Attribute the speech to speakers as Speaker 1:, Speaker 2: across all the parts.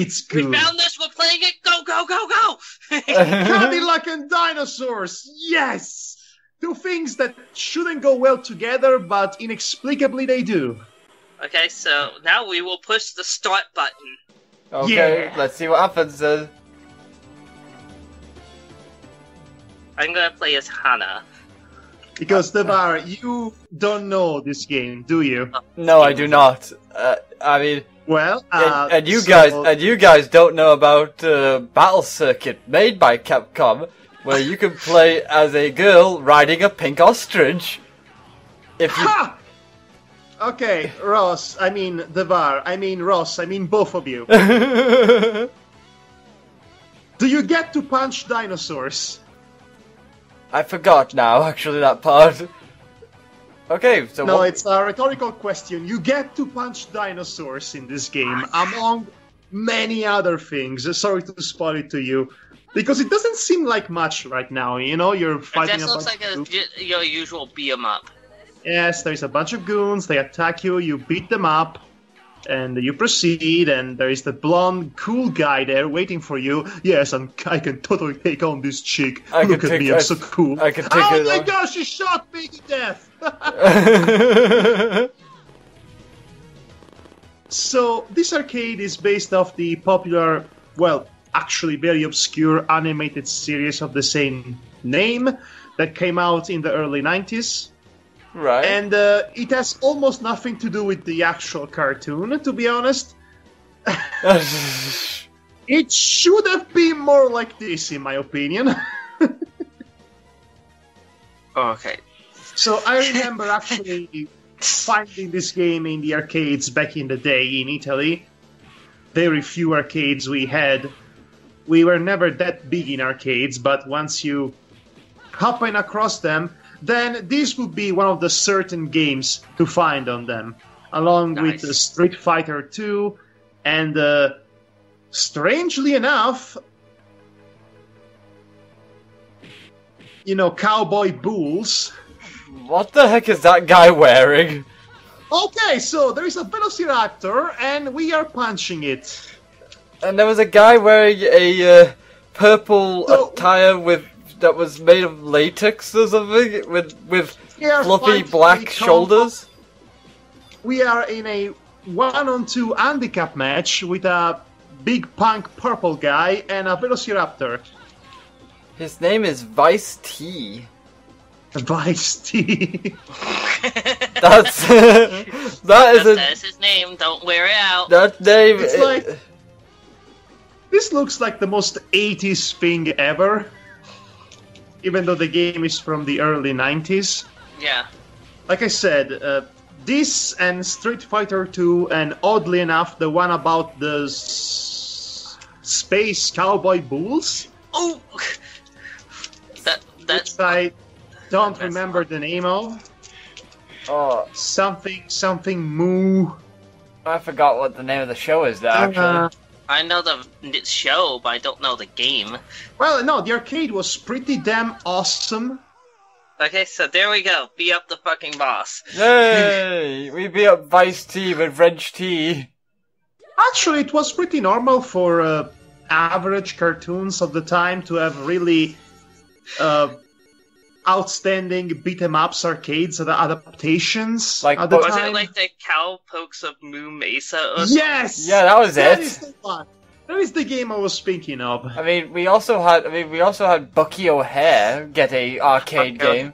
Speaker 1: It's good.
Speaker 2: We found this. We're playing it. Go, go, go, go.
Speaker 1: Cadillac and Dinosaurs. Yes. Two things that shouldn't go well together, but inexplicably they do.
Speaker 2: Okay, so now we will push the start button.
Speaker 3: Okay,
Speaker 1: Yeah.
Speaker 3: let's see what happens then.
Speaker 2: I'm gonna play as Hana.
Speaker 1: Because, Devar, you don't know this game, do you?
Speaker 3: No, I do not. I mean,
Speaker 1: Well,
Speaker 3: and you guys don't know about Battle Circuit made by Capcom, where you can play as a girl riding a pink ostrich. If you...
Speaker 1: Ha! Okay, Ross, I mean Devar, I mean Ross, I mean both of you. Do you get to punch dinosaurs?
Speaker 3: I forgot now, actually, that part. Okay, so
Speaker 1: No, it's a rhetorical question. You get to punch dinosaurs in this game, among many other things. Sorry to spoil it to you. Because it doesn't seem like much right now, you know? You're
Speaker 2: It
Speaker 1: fighting
Speaker 2: just
Speaker 1: a
Speaker 2: looks
Speaker 1: bunch
Speaker 2: like
Speaker 1: of goons.
Speaker 2: your usual beat 'em up.
Speaker 1: Yes, there's a bunch of goons, they attack you, you beat them up, and you proceed, and there is the blonde, cool guy there waiting for you. Yes, I can totally take on this chick. Look at me, I'm so cool.
Speaker 3: I can take
Speaker 1: Oh
Speaker 3: it
Speaker 1: my
Speaker 3: on.
Speaker 1: gosh, she shot me to death! So, this arcade is based off the popular, well, actually very obscure animated series of the same name that came out in the early 90s.
Speaker 3: Right.
Speaker 1: And it has almost nothing to do with the actual cartoon, to be honest. It should have been more like this, in my opinion.
Speaker 2: Okay.
Speaker 1: So I remember actually finding this game in the arcades back in the day in Italy. Very few arcades we had. We were never that big in arcades, but once you happen across them, then this would be one of the certain games to find on them, along with
Speaker 2: Nice.
Speaker 1: Street Fighter 2, and strangely enough, you know, Cowboy Bulls.
Speaker 3: What the heck is that guy wearing?
Speaker 1: Okay, so there is a Velociraptor, and we are punching it.
Speaker 3: And there was a guy wearing a purple
Speaker 1: So-
Speaker 3: attire that was made of latex or something, with
Speaker 1: We are
Speaker 3: fluffy
Speaker 1: fighting
Speaker 3: black
Speaker 1: a combo.
Speaker 3: shoulders.
Speaker 1: We are in a 1-on-2 handicap match with a big punk purple guy and a Velociraptor.
Speaker 3: His name is Vice T.
Speaker 1: Vice T.
Speaker 3: That's that is a
Speaker 2: That's his name. Don't wear it out.
Speaker 3: that name.
Speaker 1: It's like this looks like the most 80s thing ever, even though the game is from the early 90s.
Speaker 2: Yeah.
Speaker 1: Like I said, this and Street Fighter 2, and oddly enough, the one about the space cowboy bulls,
Speaker 2: Oh. That's
Speaker 1: which I don't
Speaker 2: That's
Speaker 1: remember the name of.
Speaker 3: Oh,
Speaker 1: Something moo.
Speaker 3: I forgot what the name of the show is. There actually.
Speaker 2: I know the show, but I don't know the game.
Speaker 1: Well, no, the arcade was pretty damn awesome.
Speaker 2: Okay, so there we go. Be up the fucking boss.
Speaker 3: Yay! We beat up Vice T with French T.
Speaker 1: Actually, it was pretty normal for average cartoons of the time to have really outstanding beat-em-ups arcades adaptations
Speaker 3: Like,
Speaker 1: at the
Speaker 3: was
Speaker 2: Was
Speaker 1: time.
Speaker 2: it like the Cowpokes of Moo Mesa? Or
Speaker 1: Yes!
Speaker 3: Yeah, that was
Speaker 1: That
Speaker 3: it.
Speaker 1: is the one. That is the game I was thinking of.
Speaker 3: I mean, we also had Bucky O'Hare get a arcade game.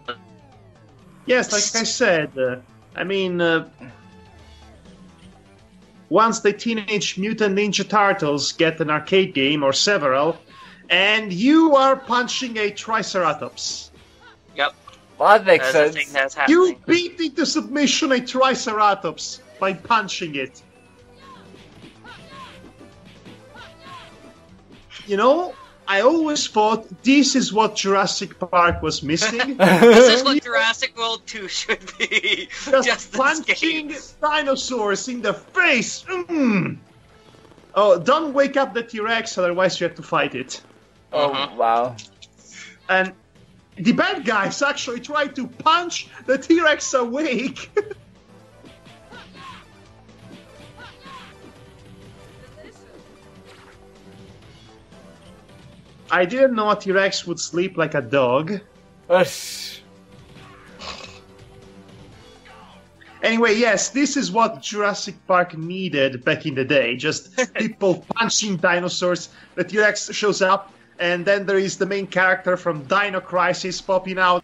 Speaker 1: Yes, like I said, once the Teenage Mutant Ninja Turtles get an arcade game, or several, and you are punching a Triceratops.
Speaker 2: Yep.
Speaker 3: Well, that makes
Speaker 2: That's the thing
Speaker 3: sense.
Speaker 2: that's happening.
Speaker 1: You beat into submission a Triceratops by punching it. You know, I always thought this is what Jurassic Park was missing.
Speaker 2: This is what Jurassic World 2 should be.
Speaker 1: Just
Speaker 2: this
Speaker 1: punching
Speaker 2: game.
Speaker 1: dinosaurs in the face. Mm. Oh, don't wake up the T-Rex, otherwise you have to fight it.
Speaker 3: Oh wow!
Speaker 1: And the bad guys actually tried to punch the T-Rex awake. I didn't know a T-Rex would sleep like a dog. Anyway, yes, this is what Jurassic Park needed back in the day. Just people punching dinosaurs. The T-Rex shows up, and then there is the main character from Dino Crisis popping out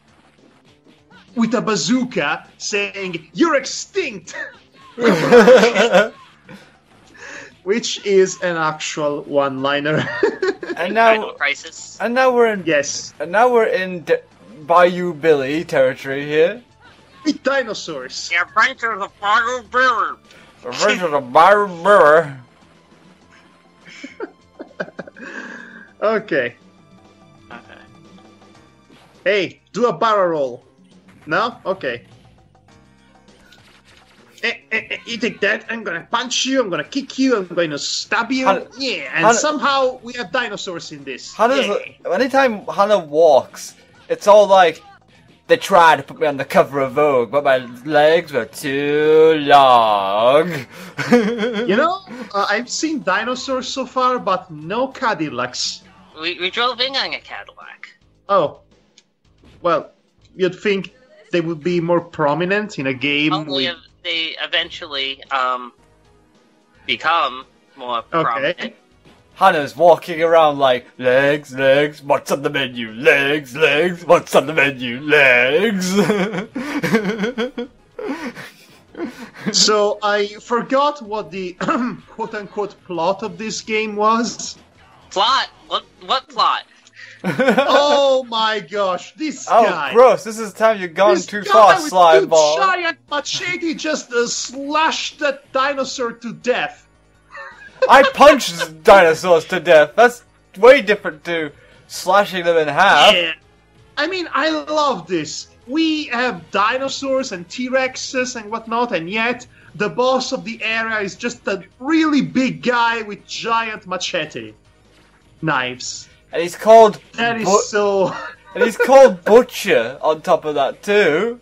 Speaker 1: with a bazooka saying, "You're extinct!" Which is an actual one-liner.
Speaker 3: And now,
Speaker 2: Dino Crisis.
Speaker 3: and now we're in
Speaker 1: Yes.
Speaker 3: And now we're in Bayou Billy territory here.
Speaker 1: With dinosaurs.
Speaker 2: The Adventures of Bottle Brewer.
Speaker 3: Adventures of Bayou Billy.
Speaker 1: Okay. Hey, do a barrel roll. No? Okay. You take that, I'm gonna punch you, I'm gonna kick you, I'm gonna stab you. Yeah, and somehow we have dinosaurs in this.
Speaker 3: Anytime Hannah walks, it's all like, they tried to put me on the cover of Vogue, but my legs were too long.
Speaker 1: You know, I've seen dinosaurs so far, but no Cadillacs.
Speaker 2: We drove in on a Cadillac.
Speaker 1: Oh. Well, you'd think they would be more prominent in a game.
Speaker 2: Hopefully they eventually become more prominent.
Speaker 3: Hannah's walking around like, legs, legs, what's on the menu? Legs, legs, what's on the menu? Legs.
Speaker 1: So I forgot what the quote-unquote plot of this game was.
Speaker 2: Plot? What plot?
Speaker 1: Oh my gosh, this guy!
Speaker 3: Oh, gross! This is the time you've gone too far, slime ball.
Speaker 1: This giant machete just slashed that dinosaur to death.
Speaker 3: I punched dinosaurs to death. That's way different to slashing them in half.
Speaker 1: Yeah. I mean, I love this. We have dinosaurs and T-Rexes and whatnot, and yet the boss of the area is just a really big guy with giant machete knives.
Speaker 3: And he's called...
Speaker 1: That is so...
Speaker 3: And he's called Butcher on top of that too.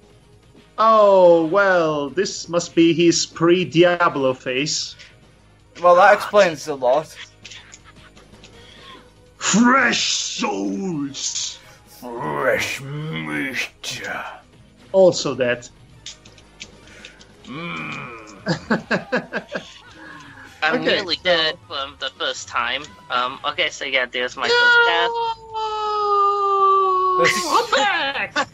Speaker 1: Oh, well, this must be his pre-Diablo face.
Speaker 3: Well, that explains a lot.
Speaker 1: Fresh souls!
Speaker 3: Fresh meat.
Speaker 1: Also that.
Speaker 2: I'm nearly dead from the first time. Okay, so yeah, there's my first death.
Speaker 1: I'm back!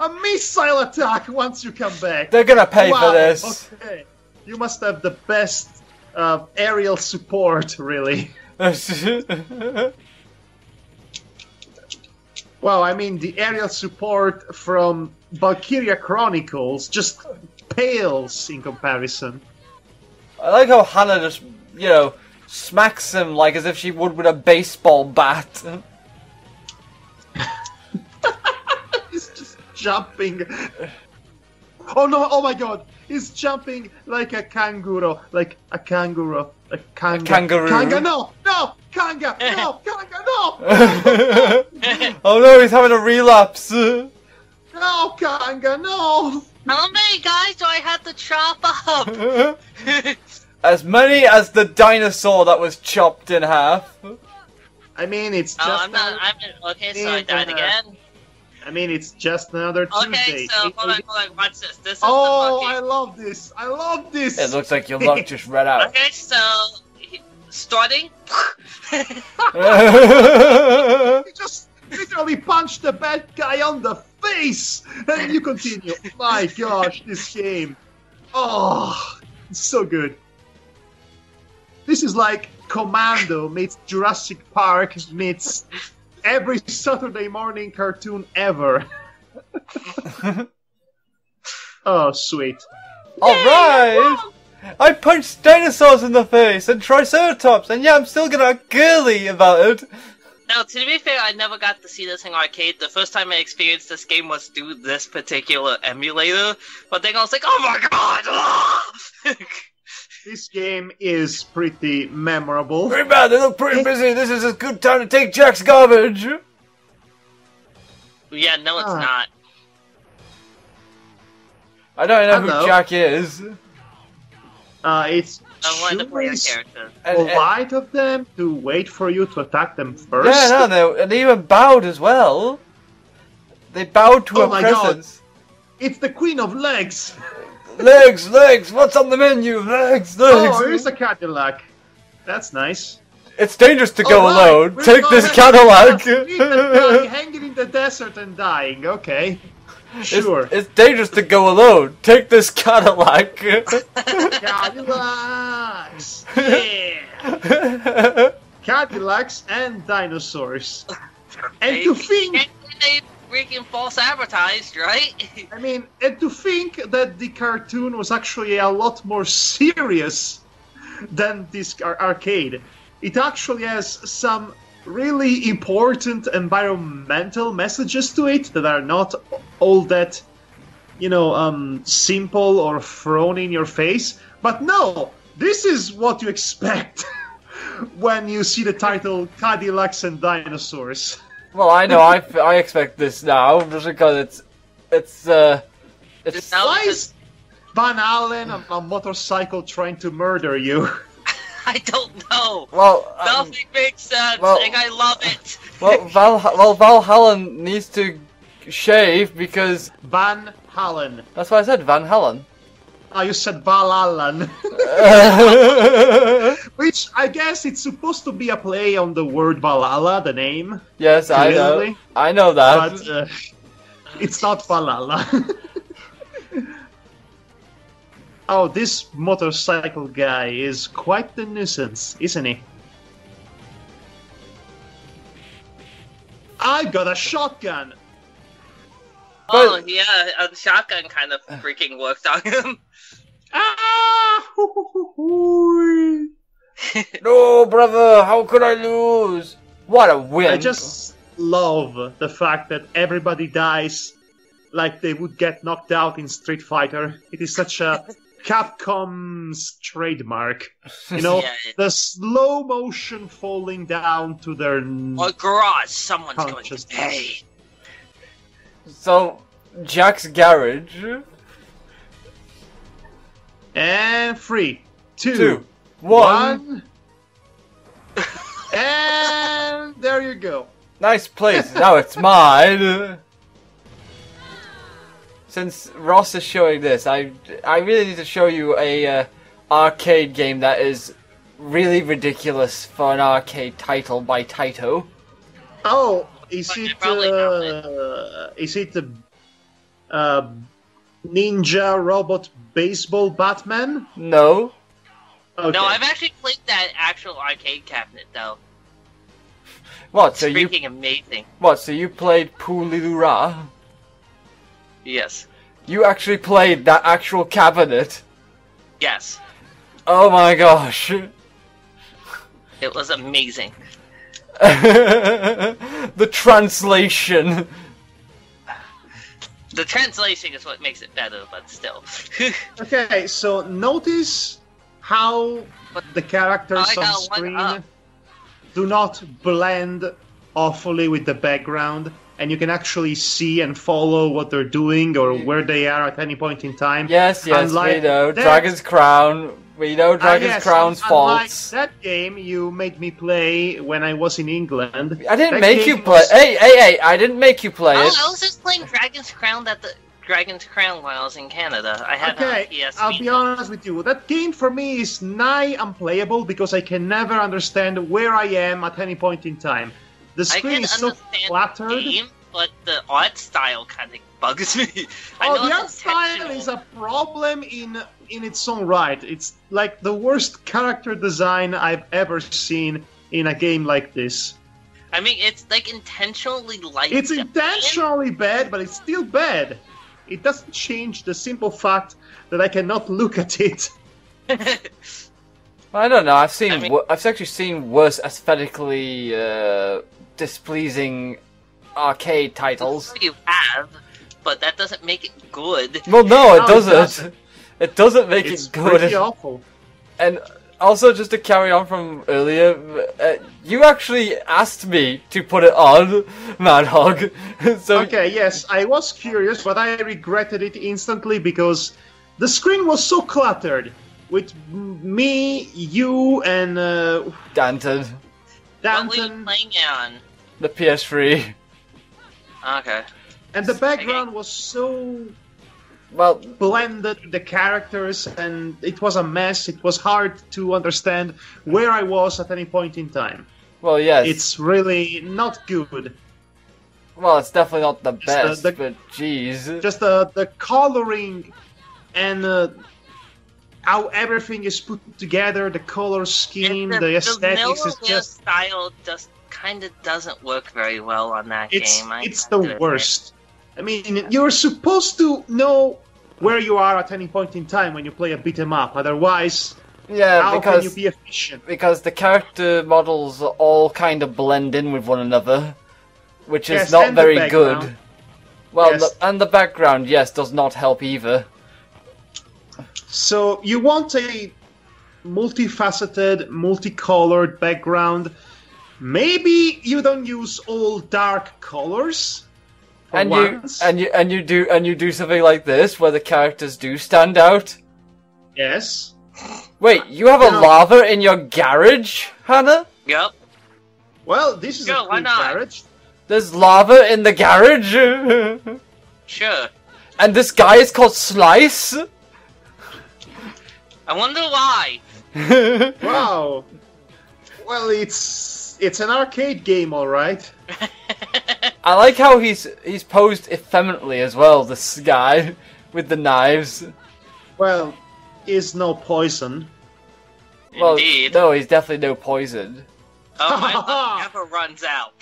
Speaker 1: A missile attack once you come back.
Speaker 3: They're gonna pay for this.
Speaker 1: Okay. You must have the best aerial support, really. Well, I mean, the aerial support from Valkyria Chronicles just pales in comparison.
Speaker 3: I like how Hannah just, you know, smacks him like as if she would with a baseball bat.
Speaker 1: He's just jumping. Oh no, oh my god. He's jumping like a kangaroo. Like a kangaroo. A kangaroo. Kanga, no! No! Kanga! No! Kanga, no!
Speaker 3: Oh no, he's having a relapse.
Speaker 1: No, Kanga, no!
Speaker 2: How many guys do I have to chop up?
Speaker 3: As many as the dinosaur that was chopped in half.
Speaker 1: I mean, it's just...
Speaker 2: Okay, so I died again.
Speaker 1: I mean, it's just another Tuesday.
Speaker 2: Okay, so hold on, watch this. This is
Speaker 1: oh,
Speaker 2: the fucking...
Speaker 1: I love this! I love this!
Speaker 3: It looks like your luck just ran out.
Speaker 2: Okay, so... Starting...
Speaker 1: He just literally punched the bad guy on the face! And you continue. My gosh, this game. Oh, it's so good. This is like Commando meets Jurassic Park meets every Saturday morning cartoon ever. Oh, sweet.
Speaker 3: Alright! I punched dinosaurs in the face and Triceratops, and yeah, I'm still gonna girly about it.
Speaker 2: Now, to be fair, I never got to see this in arcade. The first time I experienced this game was through this particular emulator. But then I was like, oh my god!
Speaker 1: This game is pretty memorable.
Speaker 3: Hey man, they look pretty busy. This is a good time to take Jack's garbage.
Speaker 2: Yeah, no, it's not.
Speaker 3: I don't know who Jack is.
Speaker 1: It's
Speaker 2: I wanted to play a
Speaker 1: choose
Speaker 2: character.
Speaker 1: polite of them to wait for you to attack them first?
Speaker 3: Yeah, no, and they even bowed as well. They bowed to her presence.
Speaker 1: It's the Queen of Legs!
Speaker 3: Legs, legs, what's on the menu? Legs, legs!
Speaker 1: Oh, here's a Cadillac. That's nice.
Speaker 3: It's dangerous to go alone.
Speaker 1: We're
Speaker 3: Take this Cadillac!
Speaker 1: Hanging in the desert and dying, okay. Sure.
Speaker 3: It's dangerous to go alone. Take this Cadillac!
Speaker 1: Cadillacs! Yeah! Cadillacs and Dinosaurs. And to think...
Speaker 2: They freaking false advertised, right?
Speaker 1: I mean, and to think that the cartoon was actually a lot more serious than this arcade. It actually has some really important environmental messages to it that are not all that, simple or thrown in your face. But no, this is what you expect when you see the title Cadillacs and Dinosaurs.
Speaker 3: Well, I know, I expect this now, just because it's
Speaker 1: Why is Van Allen on a motorcycle trying to murder you?
Speaker 2: I don't know.
Speaker 3: Well,
Speaker 2: nothing makes sense, and I love it.
Speaker 3: Well, Valhallen needs to shave because
Speaker 1: Van Halen.
Speaker 3: That's what I said, Van Halen.
Speaker 1: Oh, you said Val Allen. Which I guess it's supposed to be a play on the word Valhalla, the name.
Speaker 3: Yes,
Speaker 1: clearly.
Speaker 3: I know that.
Speaker 1: But it's not Valhalla. Oh, this motorcycle guy is quite the nuisance, isn't he? I got a shotgun!
Speaker 2: Oh, yeah, a shotgun kind of freaking worked on him.
Speaker 1: Ah!
Speaker 3: No, brother, how could I lose? What a win!
Speaker 1: I just love the fact that everybody dies like they would get knocked out in Street Fighter. It is such a Capcom's trademark. The slow motion falling down to their
Speaker 2: garage, someone's going to pay.
Speaker 3: So, Jack's garage.
Speaker 1: And 3, 2,
Speaker 3: 2, 1.
Speaker 1: And there you go.
Speaker 3: Nice place. Now it's mine. Since Ross is showing this, I really need to show you a arcade game that is really ridiculous for an arcade title by Taito.
Speaker 1: Oh, is it the Ninja Robot Baseball Batman?
Speaker 3: No.
Speaker 2: Okay. No, I've actually played that actual arcade cabinet though.
Speaker 3: What?
Speaker 2: It's freaking amazing.
Speaker 3: What? So you played Pulilura?
Speaker 2: Yes.
Speaker 3: You actually played that actual cabinet?
Speaker 2: Yes.
Speaker 3: Oh my gosh.
Speaker 2: It was amazing.
Speaker 3: The translation.
Speaker 2: The translation is what makes it better, but still.
Speaker 1: Okay, so notice how the characters on screen do not blend awfully with the background, and you can actually see and follow what they're doing or where they are at any point in time.
Speaker 3: Yes, we know. Dragon's Crown. We know Dragon's Crown's faults.
Speaker 1: That game you made me play when I was in England.
Speaker 3: I didn't make you play. Hey! I didn't make you play it.
Speaker 2: I was just playing Dragon's Crown when I was in Canada. I had
Speaker 1: I'll be honest with you. That game for me is nigh unplayable because I can never understand where I am at any point in time. The screen is so cluttered.
Speaker 2: The game, but the art style kind of bugs me.
Speaker 1: The art style is a problem in its own right. It's like the worst character design I've ever seen in a game like this.
Speaker 2: I mean, it's like intentionally light.
Speaker 1: It's intentionally bad, but it's still bad. It doesn't change the simple fact that I cannot look at it.
Speaker 3: I don't know. I've actually seen worse aesthetically displeasing arcade titles.
Speaker 2: You have, but that doesn't make it good.
Speaker 3: Well, no, it doesn't. It doesn't make it good.
Speaker 1: It's pretty awful.
Speaker 3: And also, just to carry on from earlier, you actually asked me to put it on, Madhog. So
Speaker 1: okay, yes, I was curious, but I regretted it instantly because the screen was so cluttered. with me, you, and
Speaker 3: Danton.
Speaker 2: What were you playing on?
Speaker 3: The PS3.
Speaker 2: Okay.
Speaker 1: And the background was so
Speaker 3: Well,
Speaker 1: blended, the characters, and it was a mess. It was hard to understand where I was at any point in time.
Speaker 3: well, yes.
Speaker 1: It's really not good.
Speaker 3: Well, it's definitely not the best,
Speaker 1: the-
Speaker 3: but jeez.
Speaker 1: Just the coloring and how everything is put together, the color scheme, the aesthetics is
Speaker 2: vanilla
Speaker 1: just...
Speaker 2: style just kind of doesn't work very well on that
Speaker 1: It's
Speaker 2: game. I
Speaker 1: it's
Speaker 2: have
Speaker 1: the
Speaker 2: to admit.
Speaker 1: worst. I mean, you're supposed to know where you are at any point in time when you play a beat 'em up. Otherwise,
Speaker 3: Yeah,
Speaker 1: how
Speaker 3: because
Speaker 1: can you be efficient?
Speaker 3: because the character models all kind of blend in with one another, which is
Speaker 1: Yes,
Speaker 3: not
Speaker 1: and the
Speaker 3: very
Speaker 1: background.
Speaker 3: good. Well,
Speaker 1: Yes.
Speaker 3: and the background, yes, does not help either.
Speaker 1: So you want a multifaceted, multicolored background. Maybe you don't use all dark colors. for
Speaker 3: And
Speaker 1: once.
Speaker 3: you do something like this where the characters do stand out.
Speaker 1: Yes.
Speaker 3: Wait, you have a
Speaker 1: No.
Speaker 3: lava in your garage, Hannah?
Speaker 2: Yep.
Speaker 1: Well, this is
Speaker 2: Sure,
Speaker 1: a
Speaker 2: why
Speaker 1: cool
Speaker 2: not?
Speaker 1: garage.
Speaker 3: There's lava in the garage,
Speaker 2: Sure.
Speaker 3: and this guy is called Slice.
Speaker 2: I wonder why.
Speaker 1: Wow. Well, it's an arcade game, all right.
Speaker 3: I like how he's posed effeminately as well. This guy with the knives.
Speaker 1: Well, is no poison.
Speaker 3: Well,
Speaker 2: Indeed.
Speaker 3: no, he's definitely no poison.
Speaker 2: Oh, my luck never runs out.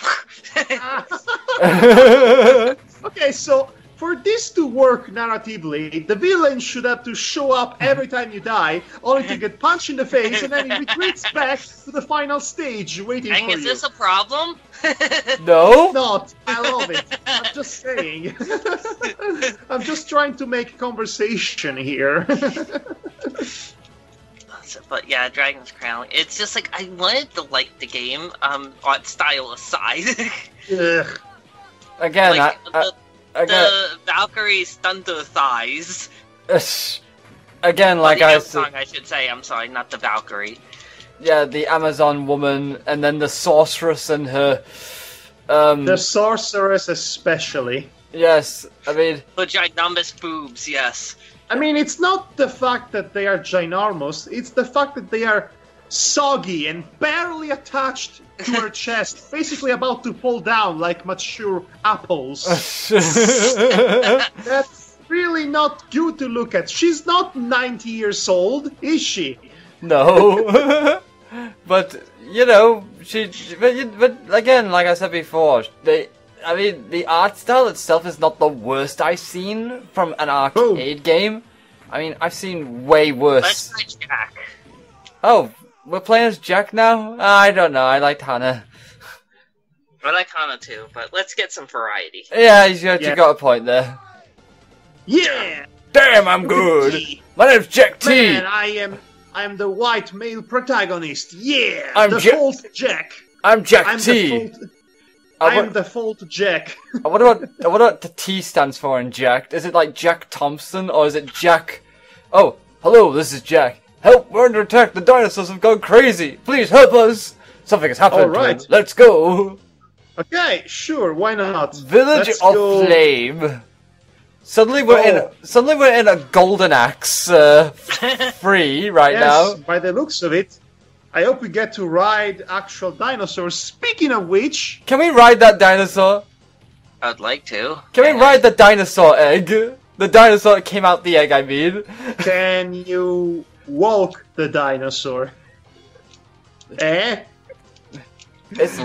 Speaker 1: Okay, so for this to work narratively, the villain should have to show up every time you die, only to get punched in the face, and then he retreats back to the final stage, waiting
Speaker 2: Dang,
Speaker 1: for
Speaker 2: is
Speaker 1: you.
Speaker 2: this a problem?
Speaker 3: No?
Speaker 1: Not. I love it. I'm just saying. I'm just trying to make conversation here.
Speaker 2: But yeah, Dragon's Crown. It's just like I wanted to like the game, art style aside.
Speaker 1: Ugh.
Speaker 3: Again,
Speaker 2: like
Speaker 3: again,
Speaker 2: the Valkyrie's thunder thighs.
Speaker 3: again, like
Speaker 2: the
Speaker 3: I
Speaker 2: Amazon,
Speaker 3: said,
Speaker 2: I should say. I'm sorry, not the Valkyrie.
Speaker 3: yeah, the Amazon woman, and then the sorceress and her.
Speaker 1: The sorceress especially.
Speaker 3: Yes, I mean,
Speaker 2: The ginormous boobs, yes.
Speaker 1: I mean, it's not the fact that they are ginormous, it's the fact that they are soggy and barely attached to her chest, basically about to fall down like mature apples. That's really not good to look at. She's not 90 years old, is she?
Speaker 3: no. But you know, but again, like I said before, I mean, the art style itself is not the worst I've seen from an arcade game. I mean, I've seen way worse.
Speaker 2: Let's try Jack.
Speaker 3: Oh, we're playing as Jack now? I don't know, I liked Hannah.
Speaker 2: I like Hana too, but let's get some variety.
Speaker 3: Yeah, you got a point there.
Speaker 1: Yeah!
Speaker 3: Damn, I'm good! My name's Jack T!
Speaker 1: Man, I am the white male protagonist. Yeah!
Speaker 3: I'm
Speaker 1: Default Jack.
Speaker 3: I'm Jack
Speaker 1: I'm
Speaker 3: T!
Speaker 1: I'm default Jack.
Speaker 3: I wonder what the T stands for in Jack. Is it like Jack Thompson, or is it Jack... Oh, hello, this is Jack. Help, we're under attack, the dinosaurs have gone crazy! Please help us! Something has happened.
Speaker 1: Alright.
Speaker 3: Let's go!
Speaker 1: Okay, sure, why not?
Speaker 3: Village
Speaker 1: Let's
Speaker 3: of
Speaker 1: go.
Speaker 3: Flame. Suddenly we're in a Golden Axe free right
Speaker 1: Yes,
Speaker 3: now.
Speaker 1: by the looks of it. I hope we get to ride actual dinosaurs. Speaking of which,
Speaker 3: Can we ride that dinosaur?
Speaker 2: I'd like to.
Speaker 3: Can we ride the dinosaur egg? The dinosaur that came out the egg, I mean.
Speaker 1: can you walk the dinosaur? Eh?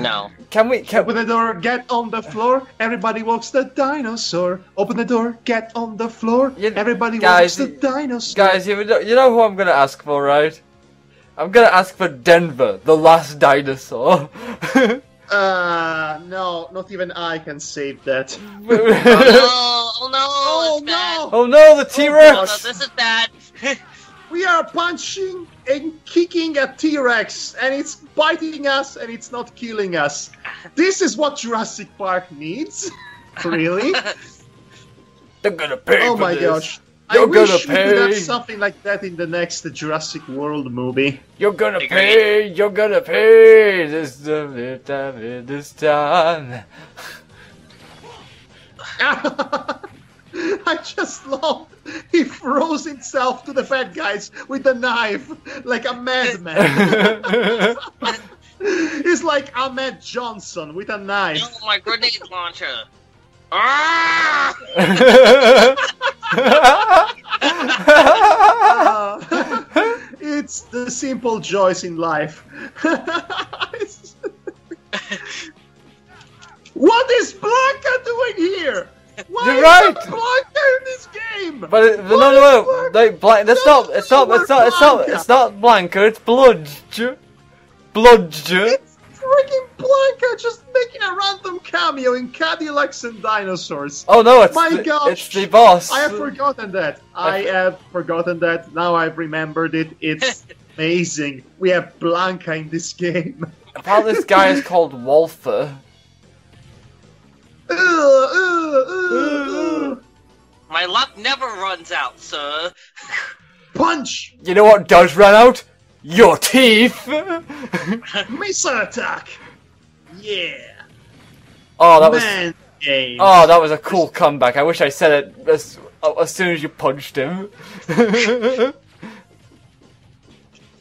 Speaker 2: No.
Speaker 3: Can we?
Speaker 1: Open the door, get on the floor. Everybody walks the dinosaur. Open the door, get on the floor. Everybody
Speaker 3: guys,
Speaker 1: walks the dinosaur.
Speaker 3: Guys, you know who I'm gonna ask for, right? I'm gonna ask for Denver, the last dinosaur.
Speaker 1: No, not even I can save that.
Speaker 2: Oh no!
Speaker 1: Oh
Speaker 2: It's bad.
Speaker 1: no!
Speaker 3: Oh no, the
Speaker 2: Oh,
Speaker 3: T-Rex!
Speaker 2: no, this is bad.
Speaker 1: We are punching and kicking a T-Rex, and it's biting us, and it's not killing us. This is what Jurassic Park needs? Really?
Speaker 3: They're gonna pay
Speaker 1: Oh
Speaker 3: for
Speaker 1: my
Speaker 3: this.
Speaker 1: gosh.
Speaker 3: You're gonna
Speaker 1: wish we could have
Speaker 3: pay.
Speaker 1: something like that in the next Jurassic World movie.
Speaker 3: You're gonna
Speaker 2: Agreed.
Speaker 3: pay. You're gonna pay this time.
Speaker 1: I just love he throws himself to the bad guys with a knife like a madman. He's like Ahmed Johnson with a knife.
Speaker 2: Oh, my grenade launcher. Ah!
Speaker 1: It's the simple joys in life. What is Blanca doing here? Why
Speaker 3: You're
Speaker 1: is
Speaker 3: right.
Speaker 1: there Blanca in this game?
Speaker 3: But no. Like, that's not. It's not Blanca. It's Bludge. Bludge.
Speaker 1: It's freaking Blanca just making a random cameo in Cadillacs and Dinosaurs.
Speaker 3: Oh no! It's
Speaker 1: My gosh.
Speaker 3: It's the boss.
Speaker 1: I have forgotten that. I have forgotten that. Now I've remembered it. It's amazing. We have Blanca in this game.
Speaker 3: Apparently, this guy is called Walther.
Speaker 2: My luck never runs out, sir.
Speaker 1: Punch!
Speaker 3: You know what does run out? Your teeth.
Speaker 1: Missile attack! Yeah!
Speaker 3: Oh, that was.
Speaker 1: Man game.
Speaker 3: Oh, that was a cool comeback. I wish I said it as soon as you punched him.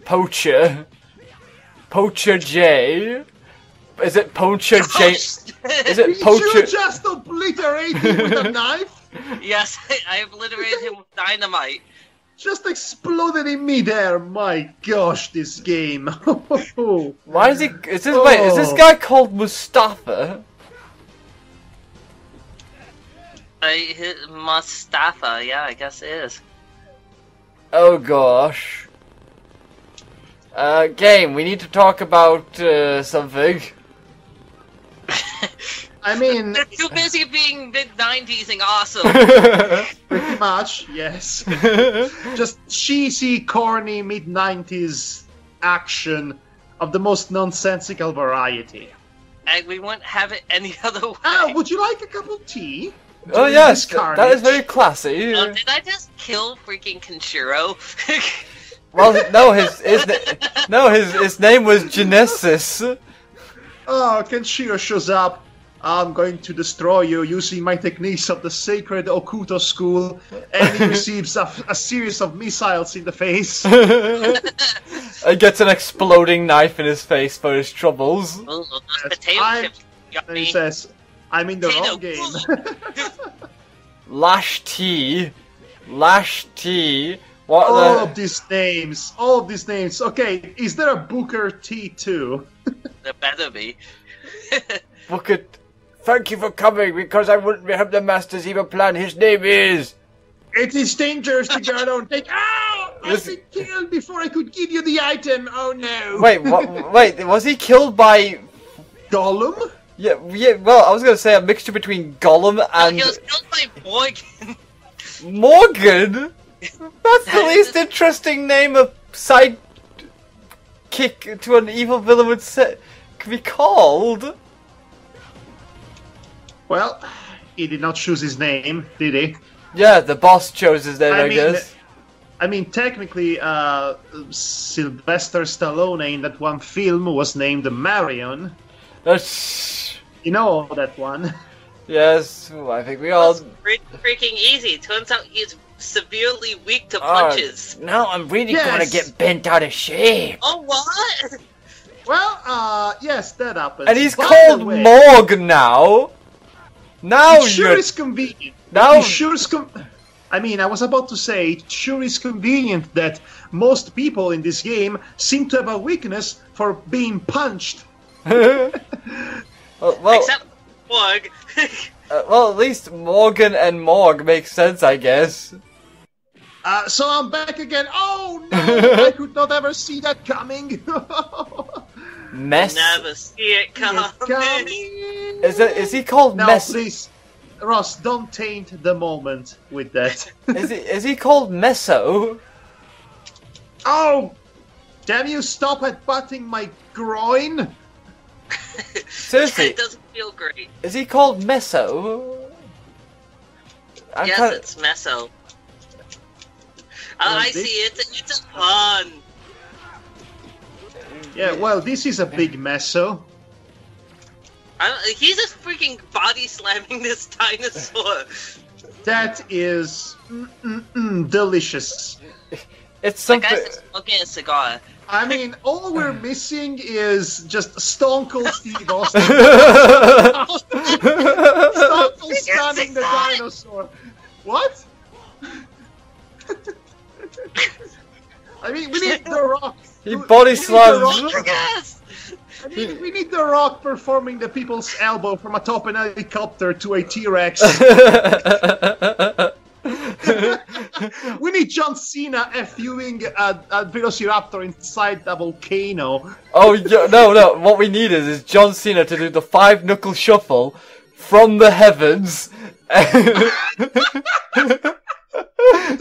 Speaker 3: Poacher. Poacher J. Is it Poacher J? Is it
Speaker 1: Did you
Speaker 3: Poacher?
Speaker 1: just obliterate him with a knife?
Speaker 2: Yes, I obliterated him with dynamite.
Speaker 1: Just exploded in midair. My gosh, this game.
Speaker 3: Why is he? Is this wait? Is this guy called Mustafa?
Speaker 2: Mustafa, yeah, I guess it is.
Speaker 3: Oh gosh. Game. We need to talk about something.
Speaker 1: I mean,
Speaker 2: They're too busy being mid-90s and awesome.
Speaker 1: pretty much, yes. Just cheesy, corny, mid-90s action of the most nonsensical variety.
Speaker 2: And we wouldn't have it any other way.
Speaker 1: Ah, would you like a cup of tea?
Speaker 3: Oh
Speaker 1: During
Speaker 3: yes,
Speaker 1: this carnage?
Speaker 3: that is very classy.
Speaker 2: Did I just kill freaking Kenshiro?
Speaker 3: Well, no, his name was Genesis.
Speaker 1: Oh, Kenshiro shows up. I'm going to destroy you using my techniques of the sacred Okuto school, and he receives a series of missiles in the face.
Speaker 3: And gets an exploding knife in his face for his troubles.
Speaker 2: Ooh, those potato chips got
Speaker 1: And he
Speaker 2: me.
Speaker 1: says, I'm in the
Speaker 2: Potato.
Speaker 1: wrong game.
Speaker 3: Lash T. Lash T. What
Speaker 1: All
Speaker 3: the?
Speaker 1: of these names. All of these names. Okay, is there a Booker T2?
Speaker 2: There better be.
Speaker 3: Look at. Thank you for coming, because I wouldn't have the Master's evil plan. His name is.
Speaker 1: It is dangerous to go alone. Take. Ow! I've been killed before I could give you the item. Oh no.
Speaker 3: Wait, what? Wait, was he killed by?
Speaker 1: Gollum?
Speaker 3: Yeah. Well, I was gonna say a mixture between Gollum and
Speaker 2: He was killed by Morgan.
Speaker 3: Morgan. That's the least interesting name a side kick to an evil villain would could be called.
Speaker 1: Well, he did not choose his name, did he?
Speaker 3: Yeah, the boss chose his name, I guess.
Speaker 1: I mean, technically, Sylvester Stallone in that one film was named Marion.
Speaker 3: That's...
Speaker 1: You know that one.
Speaker 3: Yes, I think we all...
Speaker 2: That's freaking easy. Turns out he's severely weak to punches.
Speaker 3: Now I'm really
Speaker 1: Yes.
Speaker 3: gonna get bent out of shape.
Speaker 2: Oh, what?
Speaker 1: Well, yes, that happens.
Speaker 3: And he's
Speaker 1: By
Speaker 3: called
Speaker 1: the way,
Speaker 3: Morg now. Now
Speaker 1: It sure
Speaker 3: you're...
Speaker 1: is convenient.
Speaker 3: Now-
Speaker 1: It sure is I mean, I was about to say, it sure is convenient that most people in this game seem to have a weakness for being punched.
Speaker 3: well,
Speaker 2: Except Morg.
Speaker 3: well, at least Morgan and Morg makes sense, I guess.
Speaker 1: So I'm back again. Oh no! I could not ever see that coming.
Speaker 3: Mess.
Speaker 2: Never see it coming.
Speaker 3: Is he called
Speaker 1: No,
Speaker 3: Mess?
Speaker 1: please, Ross, don't taint the moment with that.
Speaker 3: Is he called Meso?
Speaker 1: Oh! Damn you! Stop headbutting my groin.
Speaker 3: Seriously,
Speaker 2: It doesn't feel great.
Speaker 3: is he called Meso?
Speaker 2: Yes, it's Meso. I see. It's a pun.
Speaker 1: Yeah, well, this is a big meso.
Speaker 2: He's just freaking body slamming this dinosaur.
Speaker 1: That is delicious.
Speaker 3: It's
Speaker 2: That
Speaker 3: something.
Speaker 2: guy's smoking a cigar.
Speaker 1: I mean, all we're missing is just Stone Cold Steve Austin. Stone Cold stunning the dinosaur. What? I mean, we need The Rock.
Speaker 3: He body
Speaker 1: We need The
Speaker 3: slams.
Speaker 1: Rock.
Speaker 2: Yes!
Speaker 1: I mean, we need The Rock performing the people's elbow from atop an helicopter to a T-Rex. We need John Cena FUing a Velociraptor inside the volcano.
Speaker 3: Oh yeah, no! What we need is John Cena to do the 5-knuckle shuffle from the heavens.
Speaker 1: To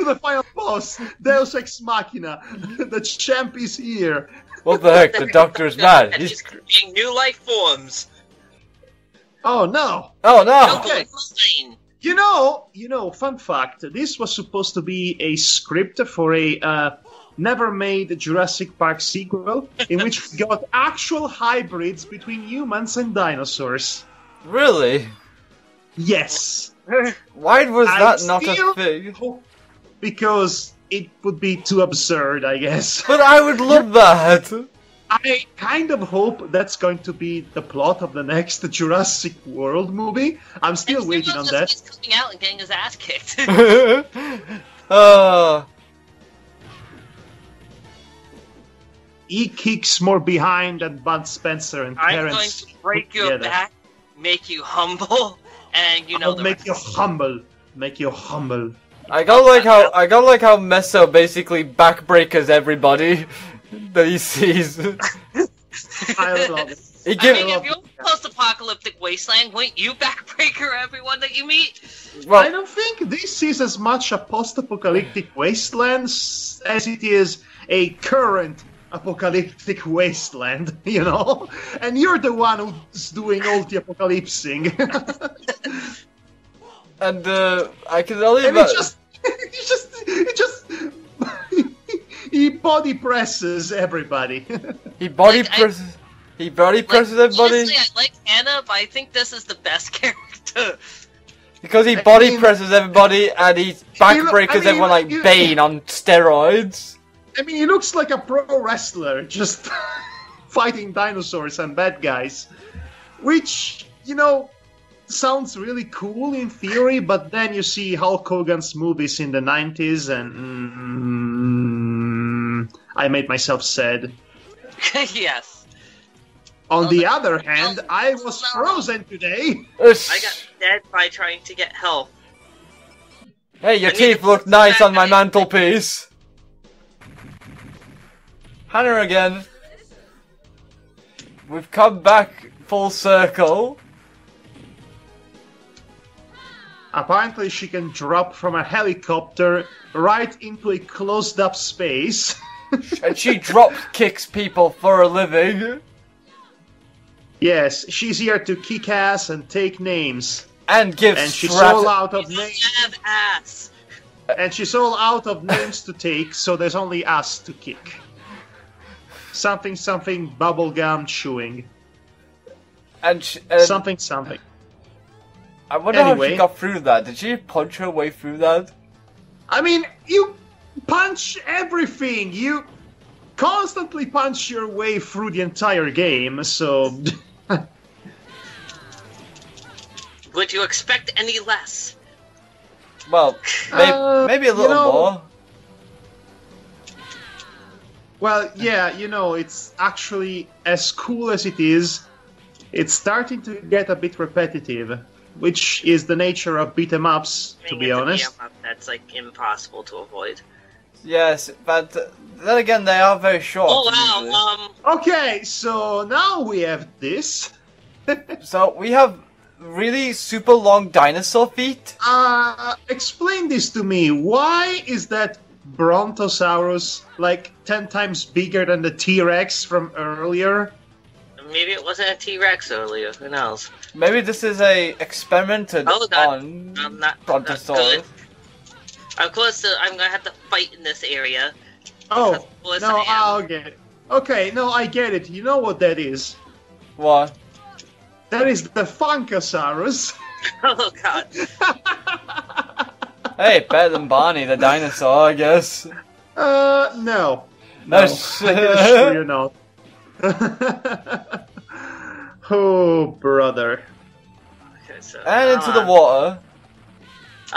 Speaker 1: the final boss, Deus Ex Machina. The champ is here.
Speaker 3: What the heck? The Doctor is mad.
Speaker 2: And
Speaker 3: He's.
Speaker 2: he's creating new life forms.
Speaker 1: Oh no!
Speaker 3: Oh no!
Speaker 1: Okay.
Speaker 2: Mine.
Speaker 1: You know, fun fact, this was supposed to be a script for a never-made Jurassic Park sequel, in which we got actual hybrids between humans and dinosaurs.
Speaker 3: Really?
Speaker 1: Yes.
Speaker 3: Why was that
Speaker 1: I
Speaker 3: not
Speaker 1: still
Speaker 3: a thing?
Speaker 1: hope- Because it would be too absurd, I guess.
Speaker 3: But I would love that.
Speaker 1: I kind of hope that's going to be the plot of the next Jurassic World movie. I'm still waiting on that.
Speaker 2: He's coming out and getting his ass kicked.
Speaker 1: He kicks more behind than Bud Spencer and
Speaker 2: I'm
Speaker 1: Terrence.
Speaker 2: going to break your
Speaker 1: together.
Speaker 2: back, make you humble, and you know
Speaker 1: I'll
Speaker 2: the
Speaker 1: make you
Speaker 2: rest.
Speaker 1: humble. Make you humble.
Speaker 3: I got like how Meso basically backbreakers everybody that he sees.
Speaker 1: I love it.
Speaker 3: He
Speaker 2: I
Speaker 3: give,
Speaker 2: mean, if you're a post-apocalyptic wasteland, wouldn't you backbreaker everyone that you meet?
Speaker 1: I
Speaker 3: well,
Speaker 1: don't think this is as much a post-apocalyptic wasteland as it is a current apocalyptic wasteland, you know? And you're the one who's doing all the apocalypsing.
Speaker 3: and I can only
Speaker 1: And he body presses everybody.
Speaker 3: he body
Speaker 2: Like,
Speaker 3: presses. He body presses everybody
Speaker 2: Honestly, I like Hannah, but I think this is the best character.
Speaker 3: because he
Speaker 1: I
Speaker 3: body
Speaker 1: mean-
Speaker 3: presses everybody and he backbreakers everyone like Bane on steroids.
Speaker 1: I mean, he looks like a pro wrestler, just fighting dinosaurs and bad guys. Which, you know, sounds really cool in theory, but then you see Hulk Hogan's movies in the 90s and I made myself sad.
Speaker 2: Yes.
Speaker 1: On the other hand, I was frozen today.
Speaker 2: I got dead by trying to get help.
Speaker 3: Hey, your
Speaker 2: I need
Speaker 3: teeth
Speaker 2: to
Speaker 3: look
Speaker 2: put
Speaker 3: nice
Speaker 2: that
Speaker 3: on my
Speaker 2: in.
Speaker 3: mantelpiece. Hannah again. We've come back full circle.
Speaker 1: Apparently she can drop from a helicopter right into a closed-up space.
Speaker 3: And she drop kicks people for a living.
Speaker 1: Yes, she's here to kick ass and take names.
Speaker 3: And give
Speaker 1: And she's all out of
Speaker 2: You
Speaker 1: names.
Speaker 2: have ass.
Speaker 1: And she's all out of names to take, so there's only us to kick. Something bubblegum chewing.
Speaker 3: And
Speaker 1: Something.
Speaker 3: I wonder how
Speaker 1: Anyway.
Speaker 3: she got through that. Did she punch her way through that?
Speaker 1: I mean, you punch everything. You constantly punch your way through the entire game, so...
Speaker 2: Would you expect any less?
Speaker 3: Well, maybe a little more.
Speaker 1: Well, yeah, you know, it's actually as cool as it is. It's starting to get a bit repetitive, which is the nature of beat 'em ups, to be honest.
Speaker 2: That's like impossible to avoid.
Speaker 3: Yes, but then again, they are very short.
Speaker 2: Oh
Speaker 3: usually.
Speaker 2: wow,
Speaker 1: Okay, so now we have this.
Speaker 3: So we have really super long dinosaur feet.
Speaker 1: Explain this to me. Why is that Brontosaurus like 10 times bigger than the T-Rex from earlier?
Speaker 2: maybe it wasn't a T-Rex earlier. Who knows?
Speaker 3: Maybe this is a experimented
Speaker 2: Oh,
Speaker 3: on
Speaker 2: not good.
Speaker 3: Brontosaurus.
Speaker 2: Of course, I'm gonna have to fight in this area.
Speaker 1: Oh,
Speaker 2: Because, of course,
Speaker 1: no,
Speaker 2: I am.
Speaker 1: I'll get it. Okay, no, I get it. You know what that is?
Speaker 3: What?
Speaker 1: That is the Funkasaurus.
Speaker 2: Oh god.
Speaker 3: Hey, better than Barney the dinosaur, I guess.
Speaker 1: No. No, I can assure you not. Oh, brother.
Speaker 2: Okay, so
Speaker 3: And into the water.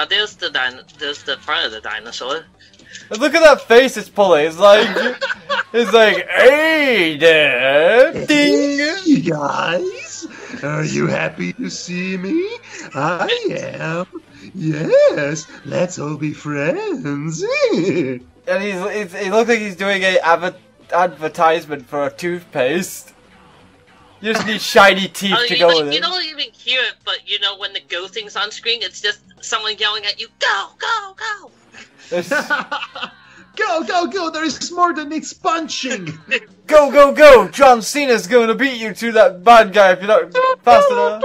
Speaker 2: there's the front of the dinosaur.
Speaker 3: And look at that face it's pulling. It's like, hey there, ding.
Speaker 1: Hey guys, are you happy to see me? I am. Yes, let's all be friends.
Speaker 3: And he looks like he's doing a advertisement for a toothpaste. You just need shiny teeth to go with it.
Speaker 2: You don't even hear it, but you know when the go thing's on screen, it's just someone yelling at you, "Go, go, go!"
Speaker 1: Go, go, go! There is more than it's punching.
Speaker 3: Go, go, go! John Cena's going to beat you to that bad guy if you're not fast enough.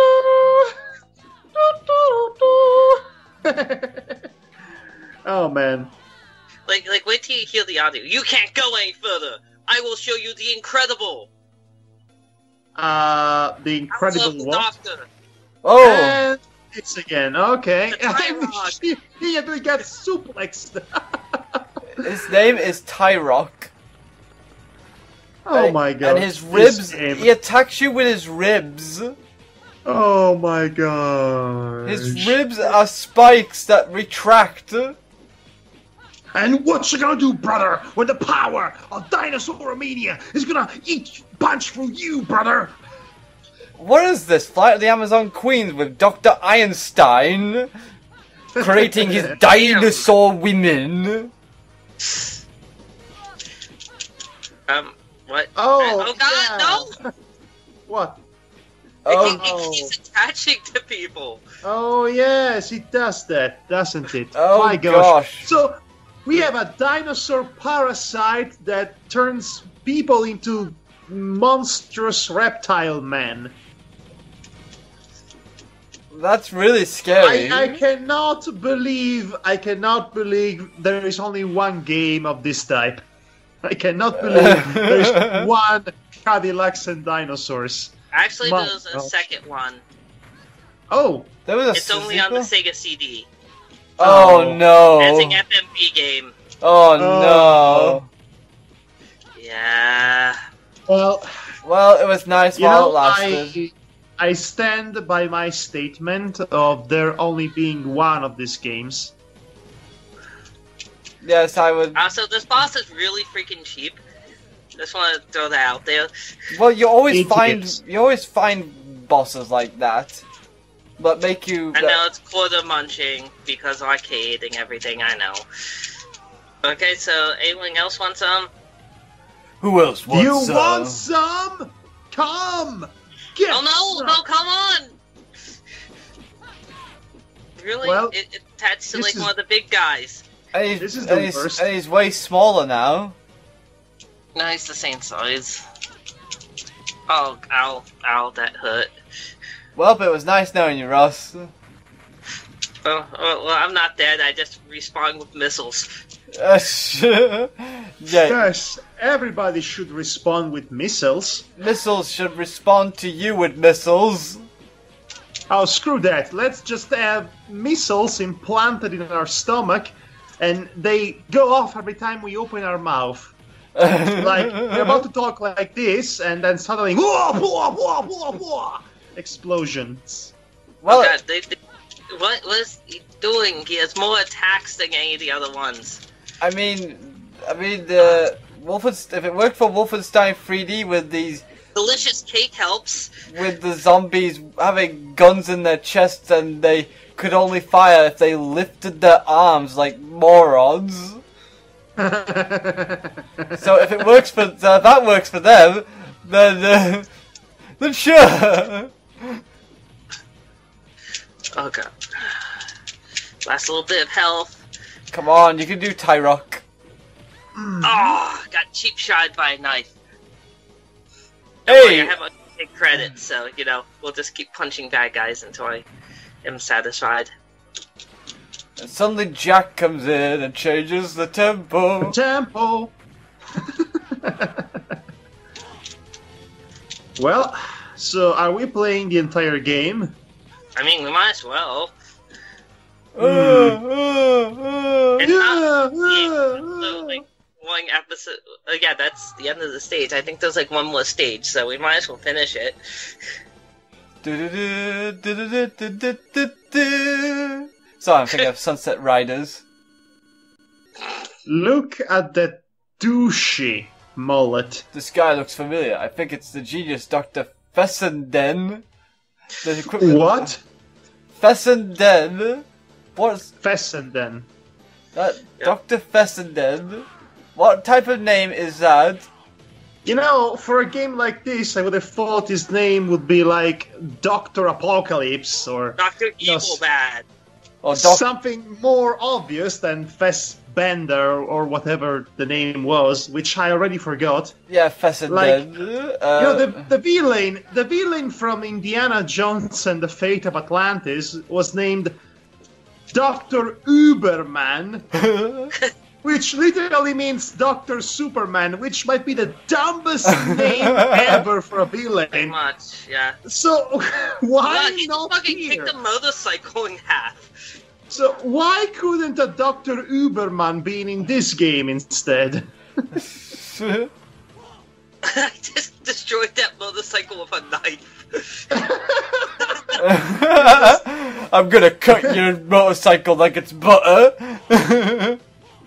Speaker 1: Oh man.
Speaker 2: Like wait till you hear the audio. You can't go any further. I will show you the incredible.
Speaker 1: The incredible what?
Speaker 2: Doctor.
Speaker 3: Oh!
Speaker 1: And it's again. Okay.
Speaker 2: The
Speaker 1: he actually got suplexed.
Speaker 3: His name is Tyrock.
Speaker 1: Oh my god.
Speaker 3: And his ribs, he attacks you with his ribs.
Speaker 1: Oh my god.
Speaker 3: His ribs are spikes that retract.
Speaker 1: And what you gonna do, brother, when the power of Dinosaur Mania is gonna punch through you, brother?
Speaker 3: What is this? Flight of the Amazon Queens with Dr. Einstein creating his dinosaur women.
Speaker 2: What?
Speaker 1: Oh,
Speaker 2: god,
Speaker 1: yeah.
Speaker 2: no!
Speaker 1: What?
Speaker 2: He's attaching to people.
Speaker 1: Oh yes, it does that, doesn't it?
Speaker 3: Oh
Speaker 1: my
Speaker 3: gosh.
Speaker 1: So we have a dinosaur parasite that turns people into monstrous reptile men.
Speaker 3: That's really scary.
Speaker 1: I cannot believe there is only one game of this type. I cannot believe there's one Cadillacs and Dinosaurs.
Speaker 2: Actually, there's a second one.
Speaker 1: Oh,
Speaker 3: There was
Speaker 2: It's only on the Sega CD.
Speaker 3: Oh no!
Speaker 2: It's an FMV game.
Speaker 3: Oh no!
Speaker 2: Yeah.
Speaker 1: well,
Speaker 3: Well, it was nice while it lasted.
Speaker 1: I stand by my statement of there only being one of these games.
Speaker 3: Yes, I would.
Speaker 2: Also, this boss is really freaking cheap. Just want to throw that out there.
Speaker 3: Well, you always
Speaker 1: It
Speaker 3: find bosses like that, but make you.
Speaker 2: I know it's quarter munching because arcade and everything. I know. Okay, so anyone else want some?
Speaker 3: Who else wants
Speaker 1: You
Speaker 3: some?
Speaker 1: want some? Come! Get
Speaker 2: Oh no!
Speaker 1: some.
Speaker 2: No, come on! Really?
Speaker 1: Well,
Speaker 2: It's attached to
Speaker 1: this
Speaker 2: like
Speaker 1: is-
Speaker 2: one of the big guys.
Speaker 3: And he's,
Speaker 1: This is
Speaker 3: and
Speaker 1: the
Speaker 3: he's,
Speaker 1: worst.
Speaker 3: and he's way smaller now.
Speaker 2: No, it's the same size. Oh, ow, that hurt.
Speaker 3: Well, it was nice knowing you, Ross.
Speaker 2: Oh, well, I'm not dead. I just respawn with missiles.
Speaker 3: Yeah,
Speaker 1: Yes, everybody should respond with missiles.
Speaker 3: missiles should respond to you with missiles.
Speaker 1: Oh, screw that. Let's just have missiles implanted in our stomach, and they go off every time we open our mouth. Like, we're about to talk like this, and then suddenly, whoa, whoa, whoa, whoa, whoa, explosions.
Speaker 3: Well,
Speaker 2: Oh god, what is he doing? He has more attacks than any of the other ones.
Speaker 3: I mean, the if it worked for Wolfenstein 3D with these,
Speaker 2: Delicious cake helps.
Speaker 3: with the zombies having guns in their chests and they could only fire if they lifted their arms like morons. So if it works for, if that works for them, then sure.
Speaker 2: Oh god. Last little bit of health.
Speaker 3: Come on, you can do Tyrock.
Speaker 2: Oh, got cheap shot by a knife.
Speaker 3: Hey,
Speaker 2: I have a big credit, so, you know, we'll just keep punching bad guys until I am satisfied.
Speaker 3: And suddenly Jack comes in and changes the tempo.
Speaker 1: Tempo! Well, so are we playing the entire game?
Speaker 2: I mean, we might as well. It's
Speaker 1: Yeah,
Speaker 2: not so, like, one episode. Yeah, that's the end of the stage. I think there's like one more stage, so we might as well finish it.
Speaker 3: Sorry, I'm thinking of Sunset Riders.
Speaker 1: Look at that douchey mullet.
Speaker 3: This guy looks familiar. I think it's the genius Dr. Fessenden. The equipment.
Speaker 1: What?
Speaker 3: Fessenden? What's
Speaker 1: Fessenden.
Speaker 3: that?
Speaker 2: Yeah.
Speaker 3: Dr. Fessenden? What type of name is that?
Speaker 1: You know, for a game like this, I would have thought his name would be like Dr. Apocalypse or
Speaker 2: Dr.
Speaker 1: No,
Speaker 2: Evil Bad.
Speaker 3: Or Doc-
Speaker 1: something more obvious than Fessbender or whatever the name was, which I already forgot.
Speaker 3: Yeah, Fessenden.
Speaker 1: You know, the villain from Indiana Jones and the Fate of Atlantis was named Dr. Uberman, which literally means Dr. Superman, which might be the dumbest name ever for a
Speaker 2: Pretty
Speaker 1: villain.
Speaker 2: much, yeah.
Speaker 1: So why
Speaker 2: Look, he just
Speaker 1: not
Speaker 2: fucking
Speaker 1: here?
Speaker 2: kicked a motorcycle in half.
Speaker 1: So why couldn't a Dr. Uberman be in this game instead?
Speaker 2: I just destroyed that motorcycle with a knife.
Speaker 3: I'm gonna cut your motorcycle like it's butter.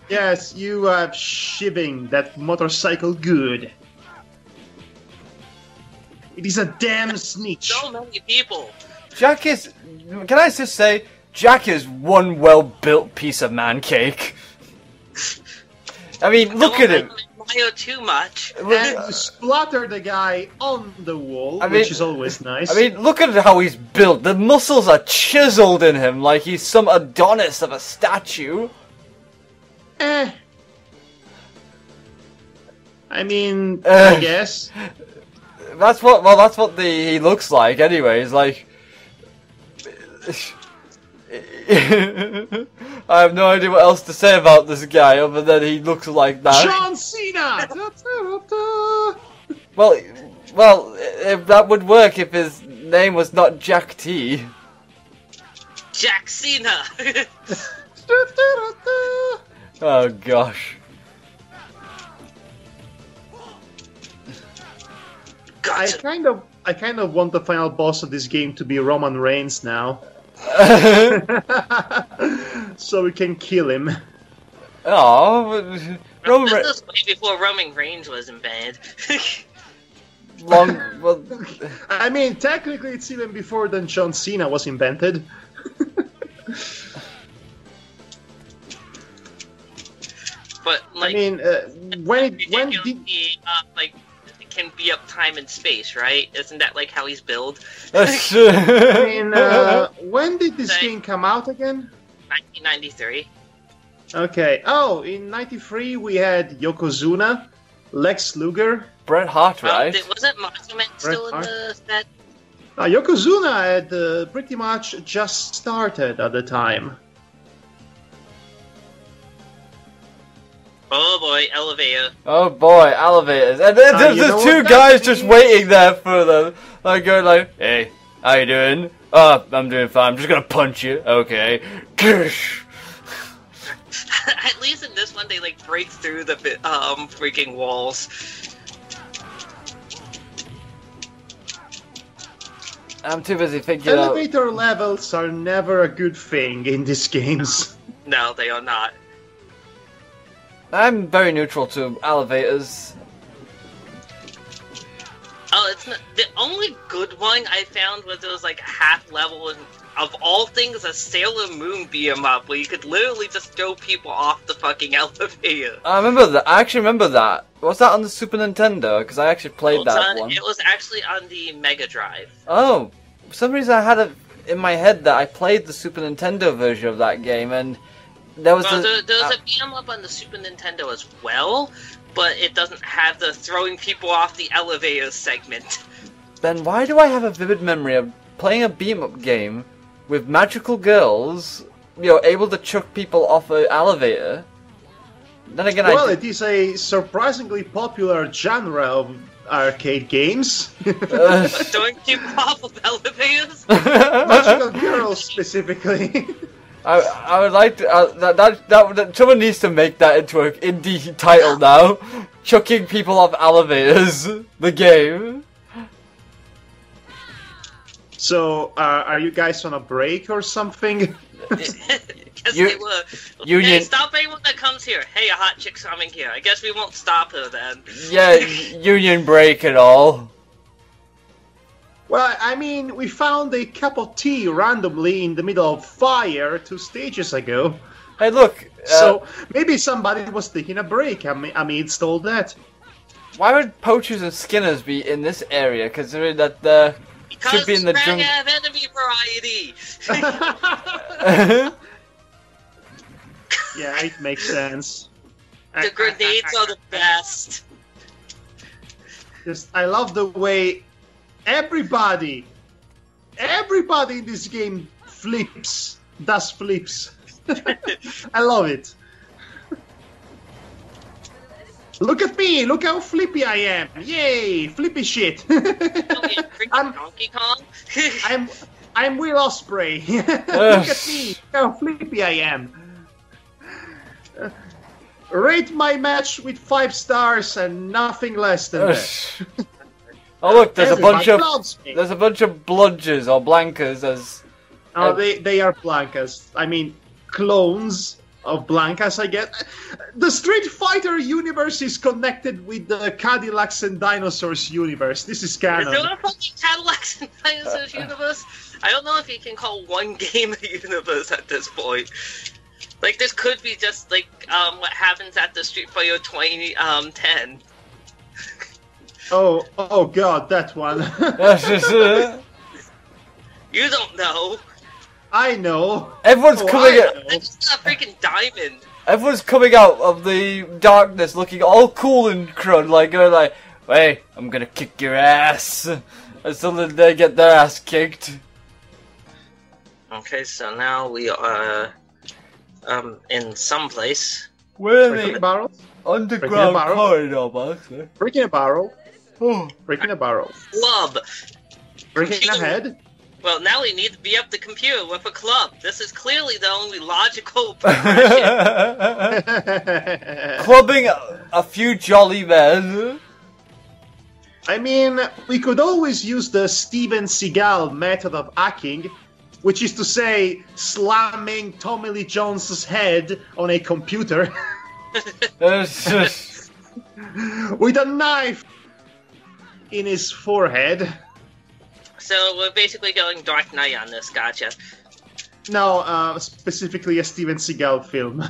Speaker 1: Yes, you are shivving that motorcycle good. It is a damn snitch.
Speaker 2: So many people.
Speaker 3: Jack is. Can I just say, Jack is one well-built piece of man cake. I mean, look at him.
Speaker 2: Mario too much.
Speaker 1: And you splatter the guy on the wall,
Speaker 3: I mean-
Speaker 1: which is always nice.
Speaker 3: I mean, look at how he's built. The muscles are chiseled in him like he's some Adonis of a statue.
Speaker 1: I mean,
Speaker 3: Eh.
Speaker 1: I guess.
Speaker 3: That's what he looks like. Anyways, like. I have no idea what else to say about this guy other than he looks like that.
Speaker 1: John Cena!
Speaker 3: Well, if that would work if his name was not Jack T.
Speaker 2: Jack Cena.
Speaker 3: Oh gosh.
Speaker 1: I
Speaker 2: Gotcha.
Speaker 1: kind of want the final boss of this game to be Roman Reigns now. So we can kill him.
Speaker 3: Oh, Roman
Speaker 2: This
Speaker 3: Reigns.
Speaker 2: was way before Roaming Range was in bed.
Speaker 3: Well,
Speaker 1: I mean, technically it's even before then John Cena was invented.
Speaker 2: But
Speaker 1: I
Speaker 2: like,
Speaker 1: mean, when did...
Speaker 2: ridiculously, like, it can be up time and space, right? Isn't that like how he's built?
Speaker 1: I mean, when did this game come out again?
Speaker 2: 1993.
Speaker 1: Okay. Oh, in '93 we had Yokozuna, Lex Luger.
Speaker 3: Bret Hart, right?
Speaker 2: Wasn't Macho Man still in
Speaker 1: Hart.
Speaker 2: the set?
Speaker 1: Yokozuna had pretty much just started at the time.
Speaker 2: Oh boy, elevator.
Speaker 3: Oh boy, elevators. And then there's
Speaker 1: you know
Speaker 3: just
Speaker 1: what
Speaker 3: two
Speaker 1: that
Speaker 3: guys just
Speaker 1: means?
Speaker 3: waiting there for them. Like going like, hey, how you doing? Oh, I'm doing fine. I'm just gonna punch you. Okay.
Speaker 2: At least in this one, they like break through the freaking walls.
Speaker 3: I'm too busy thinking out.
Speaker 1: Elevator levels are never a good thing in these games.
Speaker 2: No, they are not.
Speaker 3: I'm very neutral to elevators.
Speaker 2: Oh, it's not, the only good one I found was it was like a half level, and of all things, a Sailor Moon beat 'em up where you could literally just throw people off the fucking elevator.
Speaker 3: I remember that. I actually remember that. Was that on the Super Nintendo? Because I actually played that one.
Speaker 2: It was actually on the Mega Drive.
Speaker 3: Oh, for some reason I had it in my head that I played the Super Nintendo version of that game, and there was
Speaker 2: Well, there was a beat 'em up on the Super Nintendo as well, but it doesn't have the throwing people off the elevator segment.
Speaker 3: Then why do I have a vivid memory of playing a beat-em-up game with magical girls able to chuck people off an elevator. Then again,
Speaker 1: well, it is a surprisingly popular genre of arcade games.
Speaker 2: Throwing people off of elevators?
Speaker 1: Magical Girls, specifically.
Speaker 3: I would like to that someone needs to make that into an indie title now. Chucking people off elevators, the game.
Speaker 1: So, are you guys on a break or something?
Speaker 2: Yes, they were.
Speaker 3: Union.
Speaker 2: Hey, stop anyone that comes here. Hey, a hot chick's coming here. I guess we won't stop her then.
Speaker 3: Yeah, union break and all.
Speaker 1: Well, I mean, we found a cup of tea randomly in the middle of fire 2 stages ago.
Speaker 3: Hey, look.
Speaker 1: So, maybe somebody was taking a break amidst all that.
Speaker 3: Why would poachers and skinners be in this area, considering that the should be in the jungle?
Speaker 2: Have enemy variety.
Speaker 1: Yeah, it makes sense.
Speaker 2: The grenades are the best.
Speaker 1: I love the way everybody in this game does flips. I love it. Look at me! Look how flippy I am! Yay! Flippy shit!
Speaker 2: I'm Donkey Kong.
Speaker 1: I'm Will Ospreay. Look at me! Look how flippy I am. Rate my match with 5 stars and nothing less than that.
Speaker 3: Oh look, there's a bunch of bludgers or blancas as.
Speaker 1: Oh, they are blancas. I mean, clones of blancas. I guess the Street Fighter universe is connected with the Cadillacs and Dinosaurs universe. This is canon.
Speaker 2: Is there a fucking Cadillacs and Dinosaurs universe? I don't know if you can call one game a universe at this point. Like, this could be just, like, what happens at the Street Fighter 2010.
Speaker 1: Oh god, that one.
Speaker 2: You don't know.
Speaker 1: I know.
Speaker 3: Everyone's coming out.
Speaker 2: That's just a freaking diamond.
Speaker 3: Everyone's coming out of the darkness looking all cool and crud, going like, hey, I'm gonna kick your ass. Until they get their ass kicked.
Speaker 2: Okay, so now we are... in some place.
Speaker 3: Where
Speaker 1: Breaking a barrel?
Speaker 3: Underground corridor, actually.
Speaker 1: Breaking a barrel.
Speaker 3: Oh.
Speaker 1: Breaking a barrel.
Speaker 2: Club!
Speaker 1: Breaking a head.
Speaker 2: Well, now we need to be up the computer with a club. This is clearly the only logical progression.
Speaker 3: Clubbing a few jolly men.
Speaker 1: I mean, we could always use the Steven Seagal method of hacking, which is to say, slamming Tommy Lee Jones's head on a computer with a knife in his forehead.
Speaker 2: So we're basically going Dark Knight on this, gotcha.
Speaker 1: No, specifically a Steven Seagal film.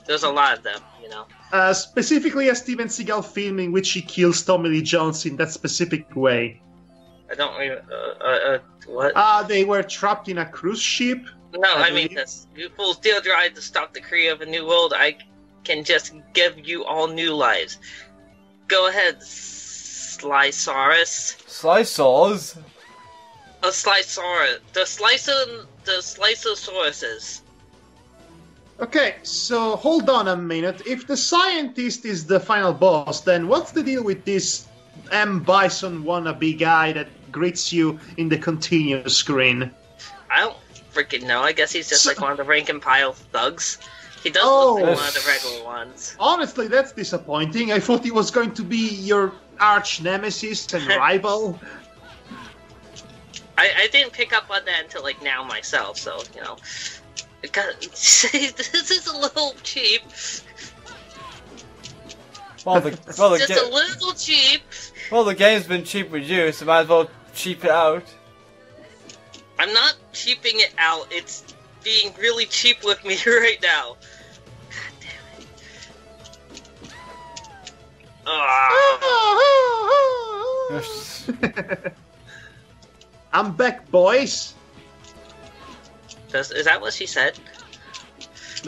Speaker 2: There's a lot of them, you know.
Speaker 1: Specifically a Steven Seagal film in which he kills Tommy Lee Jones in that specific way.
Speaker 2: I don't even... what?
Speaker 1: They were trapped in a cruise ship.
Speaker 2: No, I mean this. You fools still tried to stop the creation of a new world. I can just give you all new lives. Go ahead, Slisaurus.
Speaker 3: Slisaurs?
Speaker 2: A Slisaurus. The Slisosauruses.
Speaker 1: Okay, so hold on a minute. If the scientist is the final boss, then what's the deal with this M. Bison wannabe guy that greets you in the continue screen?
Speaker 2: I don't freaking know. I guess he's just like one of the rank and file thugs. He does look like one of the regular ones.
Speaker 1: Honestly, that's disappointing. I thought he was going to be your arch nemesis and rival.
Speaker 2: I didn't pick up on that until like now myself, so, you know. This is a little cheap.
Speaker 3: Well,
Speaker 2: just a little cheap.
Speaker 3: Well, the game's been cheap with you, so might as well cheap it out.
Speaker 2: I'm not cheaping it out. It's being really cheap with me right now. God damn it.
Speaker 1: I'm back, boys.
Speaker 2: Is that what she said?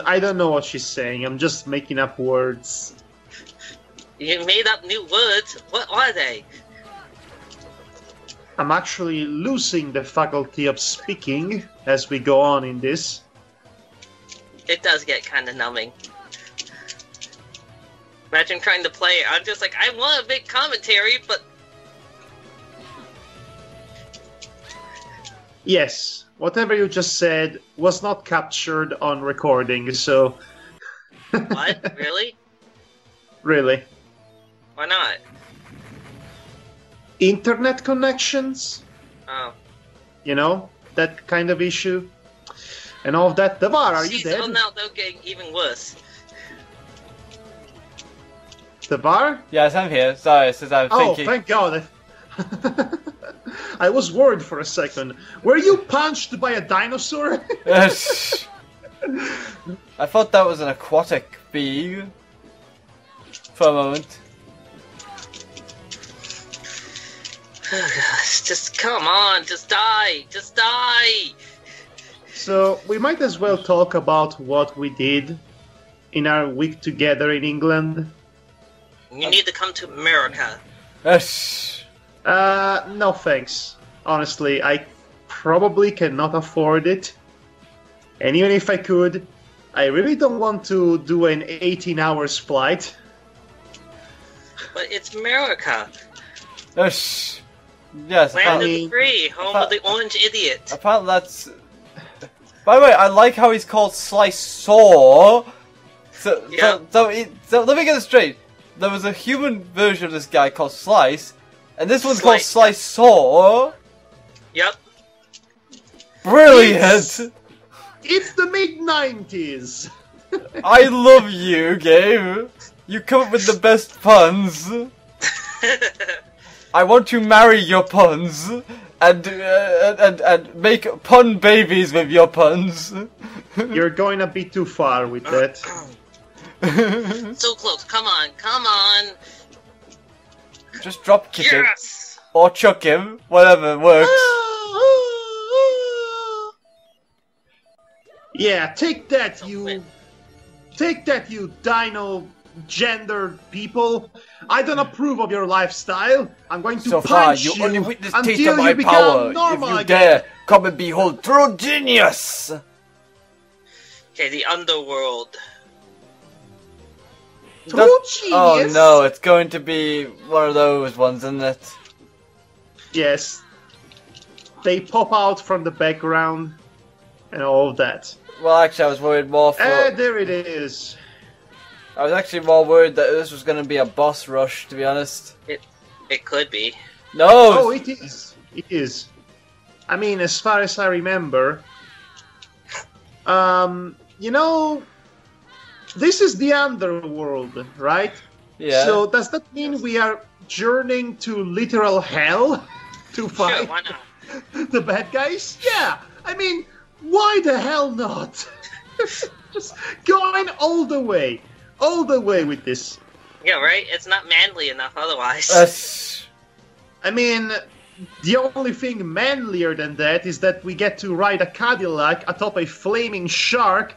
Speaker 1: I don't know what she's saying. I'm just making up words.
Speaker 2: You made up new words? What are they?
Speaker 1: I'm actually losing the faculty of speaking as we go on in this.
Speaker 2: It does get kind of numbing. Imagine trying to play it. I'm just like, I want a big commentary, but...
Speaker 1: Yes, whatever you just said was not captured on recording, so...
Speaker 2: What? Really?
Speaker 1: Really.
Speaker 2: Why not?
Speaker 1: Internet connections?
Speaker 2: Oh.
Speaker 1: You know, that kind of issue. And all of that. Devar, are you
Speaker 2: Jeez,
Speaker 1: dead?
Speaker 2: oh, now they're getting even worse.
Speaker 1: Devar?
Speaker 3: Yes, I'm here. Sorry, since I'm thinking.
Speaker 1: Oh, thank God. I was worried for a second. Were you punched by a dinosaur?
Speaker 3: I thought that was an aquatic being. For a moment.
Speaker 2: Oh, gosh, just come on, just die! Just die!
Speaker 1: So, we might as well talk about what we did in our week together in England.
Speaker 2: You need to come to America.
Speaker 1: No thanks. Honestly, I probably cannot afford it. And even if I could, I really don't want to do an 18 hours flight.
Speaker 2: But it's America.
Speaker 3: Yes,
Speaker 2: Land of
Speaker 3: apparently,
Speaker 2: the free, home of the orange idiot.
Speaker 3: apparently that's... By the way, I like how he's called Slice-Saw.
Speaker 2: Yeah.
Speaker 3: So let me get this straight. There was a human version of this guy called Slice, and this one's called Slice-Saw.
Speaker 2: Yep.
Speaker 3: Brilliant!
Speaker 1: It's the mid-90s!
Speaker 3: I love you, Gabe. You come up with the best puns. I want to marry your puns and make pun babies with your puns.
Speaker 1: You're going a bit too far with that.
Speaker 2: So close, come on, come on!
Speaker 3: Just drop kick him
Speaker 2: Yes!
Speaker 3: or chuck him, whatever works.
Speaker 1: Yeah, take that, you dino gender people. I don't approve of your lifestyle. I'm going to
Speaker 3: So far,
Speaker 1: punch
Speaker 3: you only witness taste
Speaker 1: until
Speaker 3: of my
Speaker 1: you become
Speaker 3: power. If
Speaker 1: normal
Speaker 3: you
Speaker 1: again.
Speaker 3: dare, come and behold true genius.
Speaker 2: Okay, the underworld.
Speaker 1: True genius.
Speaker 3: Oh no, it's going to be one of those ones, isn't it?
Speaker 1: Yes. They pop out from the background and all of that.
Speaker 3: Well, actually, I was worried more for...
Speaker 1: There it is.
Speaker 3: I was actually more worried that this was going to be a boss rush, to be honest.
Speaker 2: It could be.
Speaker 3: No!
Speaker 1: Oh, it is. It is. I mean, as far as I remember, you know, this is the underworld, right?
Speaker 3: Yeah.
Speaker 1: So does that mean we are journeying to literal hell to fight
Speaker 2: Sure, why not?
Speaker 1: the bad guys? Yeah. I mean, why the hell not? Just going all the way with this.
Speaker 2: Yeah, right? It's not manly enough otherwise.
Speaker 1: I mean, the only thing manlier than that is that we get to ride a Cadillac atop a flaming shark,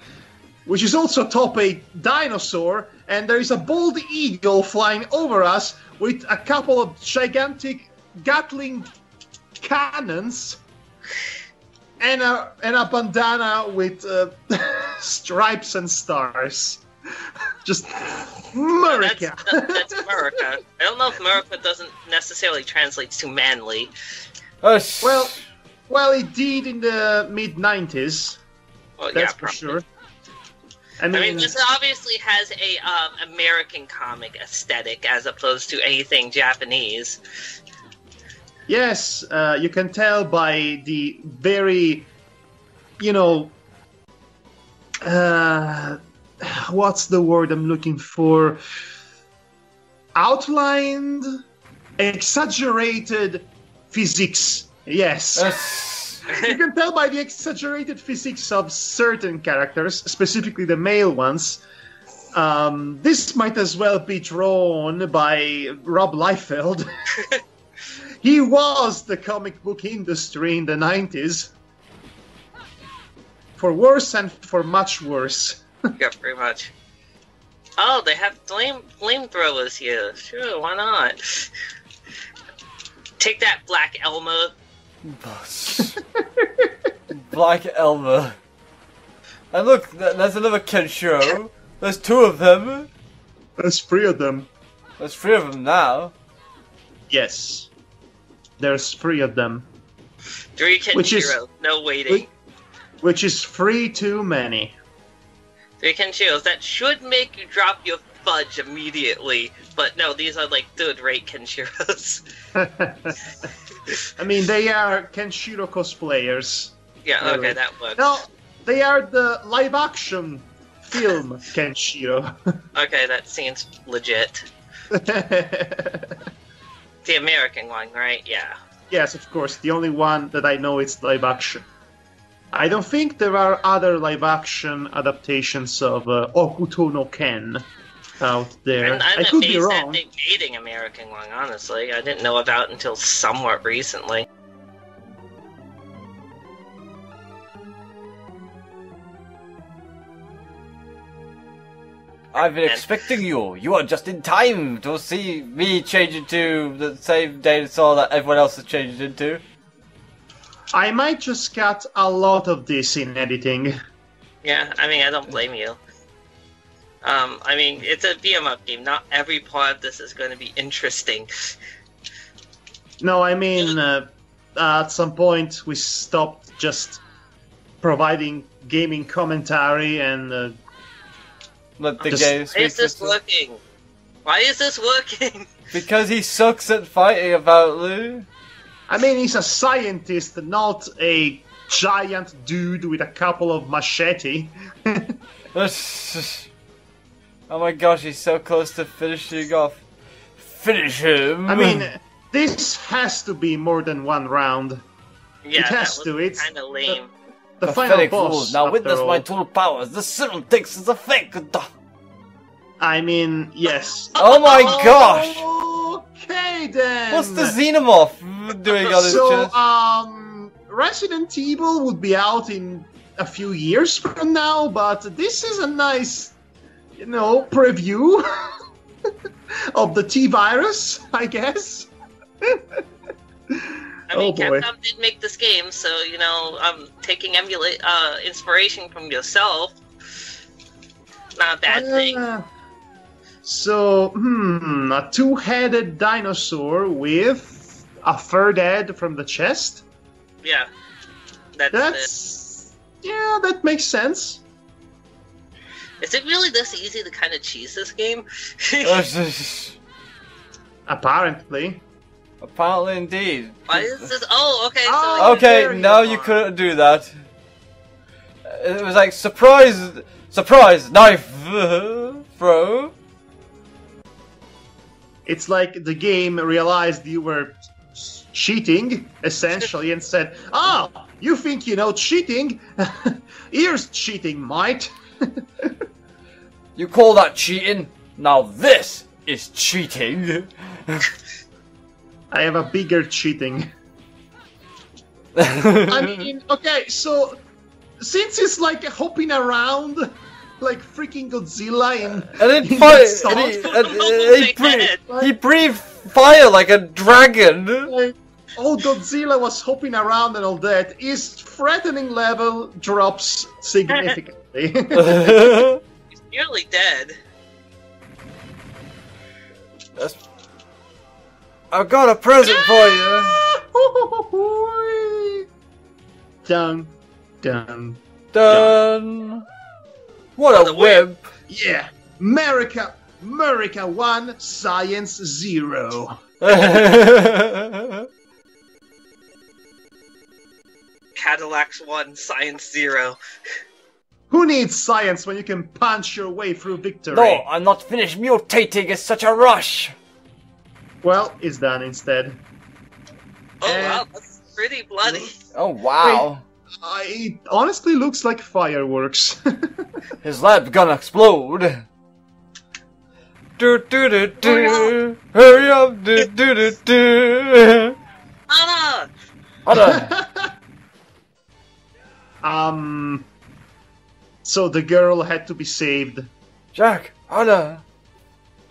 Speaker 1: which is also atop a dinosaur, and there is a bald eagle flying over us with a couple of gigantic Gatling cannons and a bandana with stripes and stars. Just America.
Speaker 2: That's America. I don't know if America doesn't necessarily translate to manly.
Speaker 1: Well, it did in the mid-90s.
Speaker 2: Well,
Speaker 1: That's
Speaker 2: yeah,
Speaker 1: for
Speaker 2: probably.
Speaker 1: sure.
Speaker 2: I mean, this obviously has a American comic aesthetic as opposed to anything Japanese.
Speaker 1: Yes, you can tell by the very, what's the word I'm looking for? Outlined, exaggerated physics. Yes. You can tell by the exaggerated physics of certain characters, specifically the male ones. This might as well be drawn by Rob Liefeld. He was the comic book industry in the 90s. For worse and for much worse.
Speaker 2: Yeah, pretty much. Oh, they have flamethrowers here. Sure, why not? Take that, Black Elmer.
Speaker 3: Black Elmer. And look, there's another Kenshiro. There's 2 of them.
Speaker 1: There's 3 of them.
Speaker 3: There's 3 of them now.
Speaker 1: Yes. There's 3 of them.
Speaker 2: 3 Kenshiros, no waiting.
Speaker 1: Which is 3 too many.
Speaker 2: 3 Kenshiros, that should make you drop your fudge immediately. But no, these are like third-rate Kenshiros.
Speaker 1: I mean, they are Kenshiro cosplayers.
Speaker 2: Yeah,
Speaker 1: really.
Speaker 2: okay, that works.
Speaker 1: No, they are the live-action film Kenshiro.
Speaker 2: Okay, that seems legit. The American one, right? Yeah.
Speaker 1: Yes, of course. The only one that I know is live-action. I don't think there are other live-action adaptations of Okuto no Ken out there.
Speaker 2: And
Speaker 1: I
Speaker 2: I'm
Speaker 1: could be
Speaker 2: amazed that
Speaker 1: wrong.
Speaker 2: they made an American one, honestly. I didn't know about it until somewhat recently.
Speaker 3: I've been expecting you. You are just in time to see me change into the same dinosaur that everyone else has changed into.
Speaker 1: I might just cut a lot of this in editing.
Speaker 2: Yeah, I mean, I don't blame you. I mean, it's a beat-em-up game. Not every part of this is going to be interesting.
Speaker 1: No, I mean, at some point we stopped just providing gaming commentary and
Speaker 3: Let the
Speaker 1: Just-
Speaker 3: game
Speaker 2: Why
Speaker 3: speak
Speaker 2: is this
Speaker 3: for itself.
Speaker 2: working? Why is this working?
Speaker 3: Because he sucks at fighting about Lou.
Speaker 1: I mean, he's a scientist, not a giant dude with a couple of machete.
Speaker 3: Oh my gosh, he's so close to finishing off. Finish him!
Speaker 1: I mean, this has to be more than one round.
Speaker 2: Yeah,
Speaker 1: It has
Speaker 2: that
Speaker 1: to,
Speaker 2: was
Speaker 1: it's-
Speaker 2: kind of lame.
Speaker 1: The final
Speaker 3: pathetic
Speaker 1: boss.
Speaker 3: fools, now
Speaker 1: after
Speaker 3: witness
Speaker 1: all.
Speaker 3: my tool powers. The signal takes its effect.
Speaker 1: I mean, yes.
Speaker 3: Oh my gosh!
Speaker 1: Okay then.
Speaker 3: What's the Xenomorph doing on his
Speaker 1: So,
Speaker 3: chest?
Speaker 1: Resident Evil would be out in a few years from now, but this is a nice, preview of the T-Virus, I guess.
Speaker 2: I mean,
Speaker 1: Oh, boy.
Speaker 2: Capcom did make this game, so, taking inspiration from yourself, not a bad thing.
Speaker 1: So, a 2-headed dinosaur with a third head from the chest?
Speaker 2: Yeah.
Speaker 1: Yeah, that makes sense.
Speaker 2: Is it really this easy to kind of cheese this game?
Speaker 1: Apparently.
Speaker 3: Apparently indeed.
Speaker 2: Why is this? Oh, okay. So
Speaker 1: Oh,
Speaker 3: Okay,
Speaker 1: there you
Speaker 3: now you
Speaker 1: are.
Speaker 3: couldn't do that. It was like, surprise, knife, throw.
Speaker 1: It's like the game realized you were cheating, essentially, and said, "Ah, you think you know cheating? Here's cheating, mate."
Speaker 3: You call that cheating? Now this is cheating.
Speaker 1: I have a bigger cheating. I mean, okay, so since it's like hopping around like freaking Godzilla in,
Speaker 3: And then
Speaker 1: in
Speaker 3: fire,
Speaker 1: that song,
Speaker 3: he breathed fire like a dragon.
Speaker 1: like, oh, Godzilla was hopping around and all that, his threatening level drops significantly.
Speaker 2: he's nearly dead.
Speaker 3: I've got a present for you.
Speaker 1: Dun, dun.
Speaker 3: Done. What
Speaker 2: What
Speaker 3: a
Speaker 2: a whip.
Speaker 3: whip.
Speaker 1: Yeah, America 1, Science 0.
Speaker 2: Cadillacs 1, Science 0.
Speaker 1: Who needs science when you can punch your way through victory?
Speaker 3: No, I'm not finished mutating. It's such a rush.
Speaker 1: Well, it's done instead.
Speaker 2: Oh, wow, that's pretty bloody.
Speaker 3: Oh wow.
Speaker 1: It honestly looks like fireworks.
Speaker 3: His lab gonna explode. Do do do do. Hurry up. Do do do do.
Speaker 2: Anna!
Speaker 3: Other.
Speaker 1: So the girl had to be saved.
Speaker 3: Jack. Other.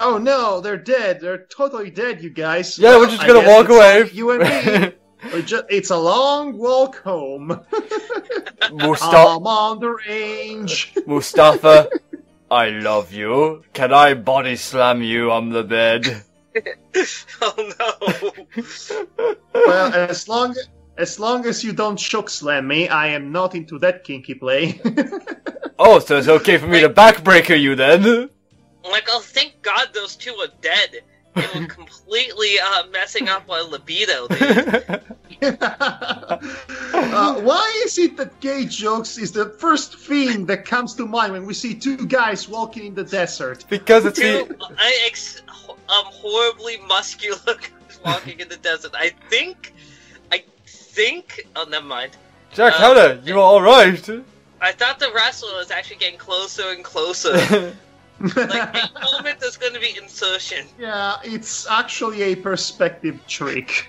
Speaker 1: Oh no, they're dead. They're totally dead, you guys.
Speaker 3: Yeah,
Speaker 1: Well,
Speaker 3: we're just
Speaker 1: I
Speaker 3: gonna
Speaker 1: guess
Speaker 3: walk
Speaker 1: it's
Speaker 3: away.
Speaker 1: only you and me. It's a long walk home.
Speaker 3: Mustafa,
Speaker 1: I'm on the range.
Speaker 3: Mustafa, I love you. Can I body slam you on the bed?
Speaker 2: Oh no!
Speaker 1: Well, as long as you don't choke slam me, I am not into that kinky play.
Speaker 3: Oh, so it's okay for me to backbreaker you then?
Speaker 2: Like, oh, thank God those two are dead. They were completely messing up my libido, dude.
Speaker 1: Why is it that gay jokes is the first thing that comes to mind when we see two guys walking in the desert?
Speaker 3: Because it's
Speaker 2: Two horribly muscular guys walking in the desert. I think. Oh, never mind.
Speaker 3: Jack Hanna, you are alright.
Speaker 2: I thought the wrestler was actually getting closer and closer. Like, any moment there's going to be insertion.
Speaker 1: Yeah, it's actually a perspective trick.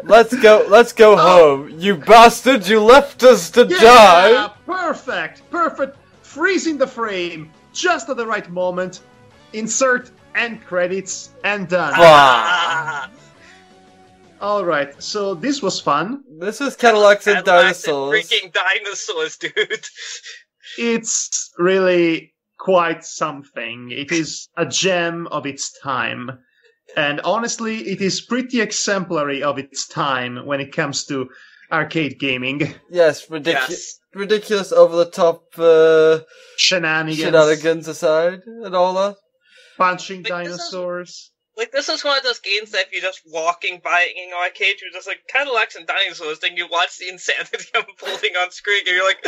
Speaker 3: Let's go home. You bastard, you left us to die.
Speaker 1: Perfect. Freezing the frame just at the right moment. Insert end credits and done. Alright, so this was fun.
Speaker 3: This was Cadillacs and Dinosaurs.
Speaker 2: Freaking dinosaurs, dude.
Speaker 1: It's really quite something. It is a gem of its time. And honestly, it is pretty exemplary of its time when it comes to arcade gaming.
Speaker 3: Yes, ridiculous over-the-top shenanigans aside, and all that.
Speaker 1: Punching dinosaurs.
Speaker 2: This is one of those games that if you're just walking by in arcade, you're just like, Cadillacs and Dinosaurs, then you watch the insanity unfolding on screen, and you're like,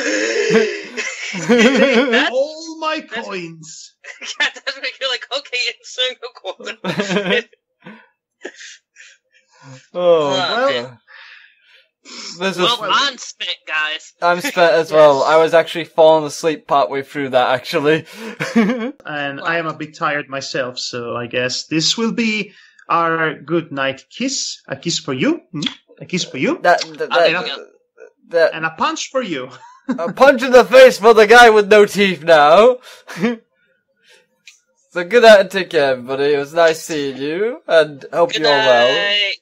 Speaker 1: all my coins!
Speaker 2: Yeah, that's when you're like, okay, insert a quarter.
Speaker 3: Well,
Speaker 2: I'm spent, guys.
Speaker 3: I'm spent as well. I was actually falling asleep partway through that, actually.
Speaker 1: And I am a bit tired myself, so I guess this will be our good night kiss. A kiss for you. A kiss for you. And a punch for you.
Speaker 3: A punch in the face for the guy with no teeth now. So good night and take care, everybody. It was nice seeing you, and hope you're all well.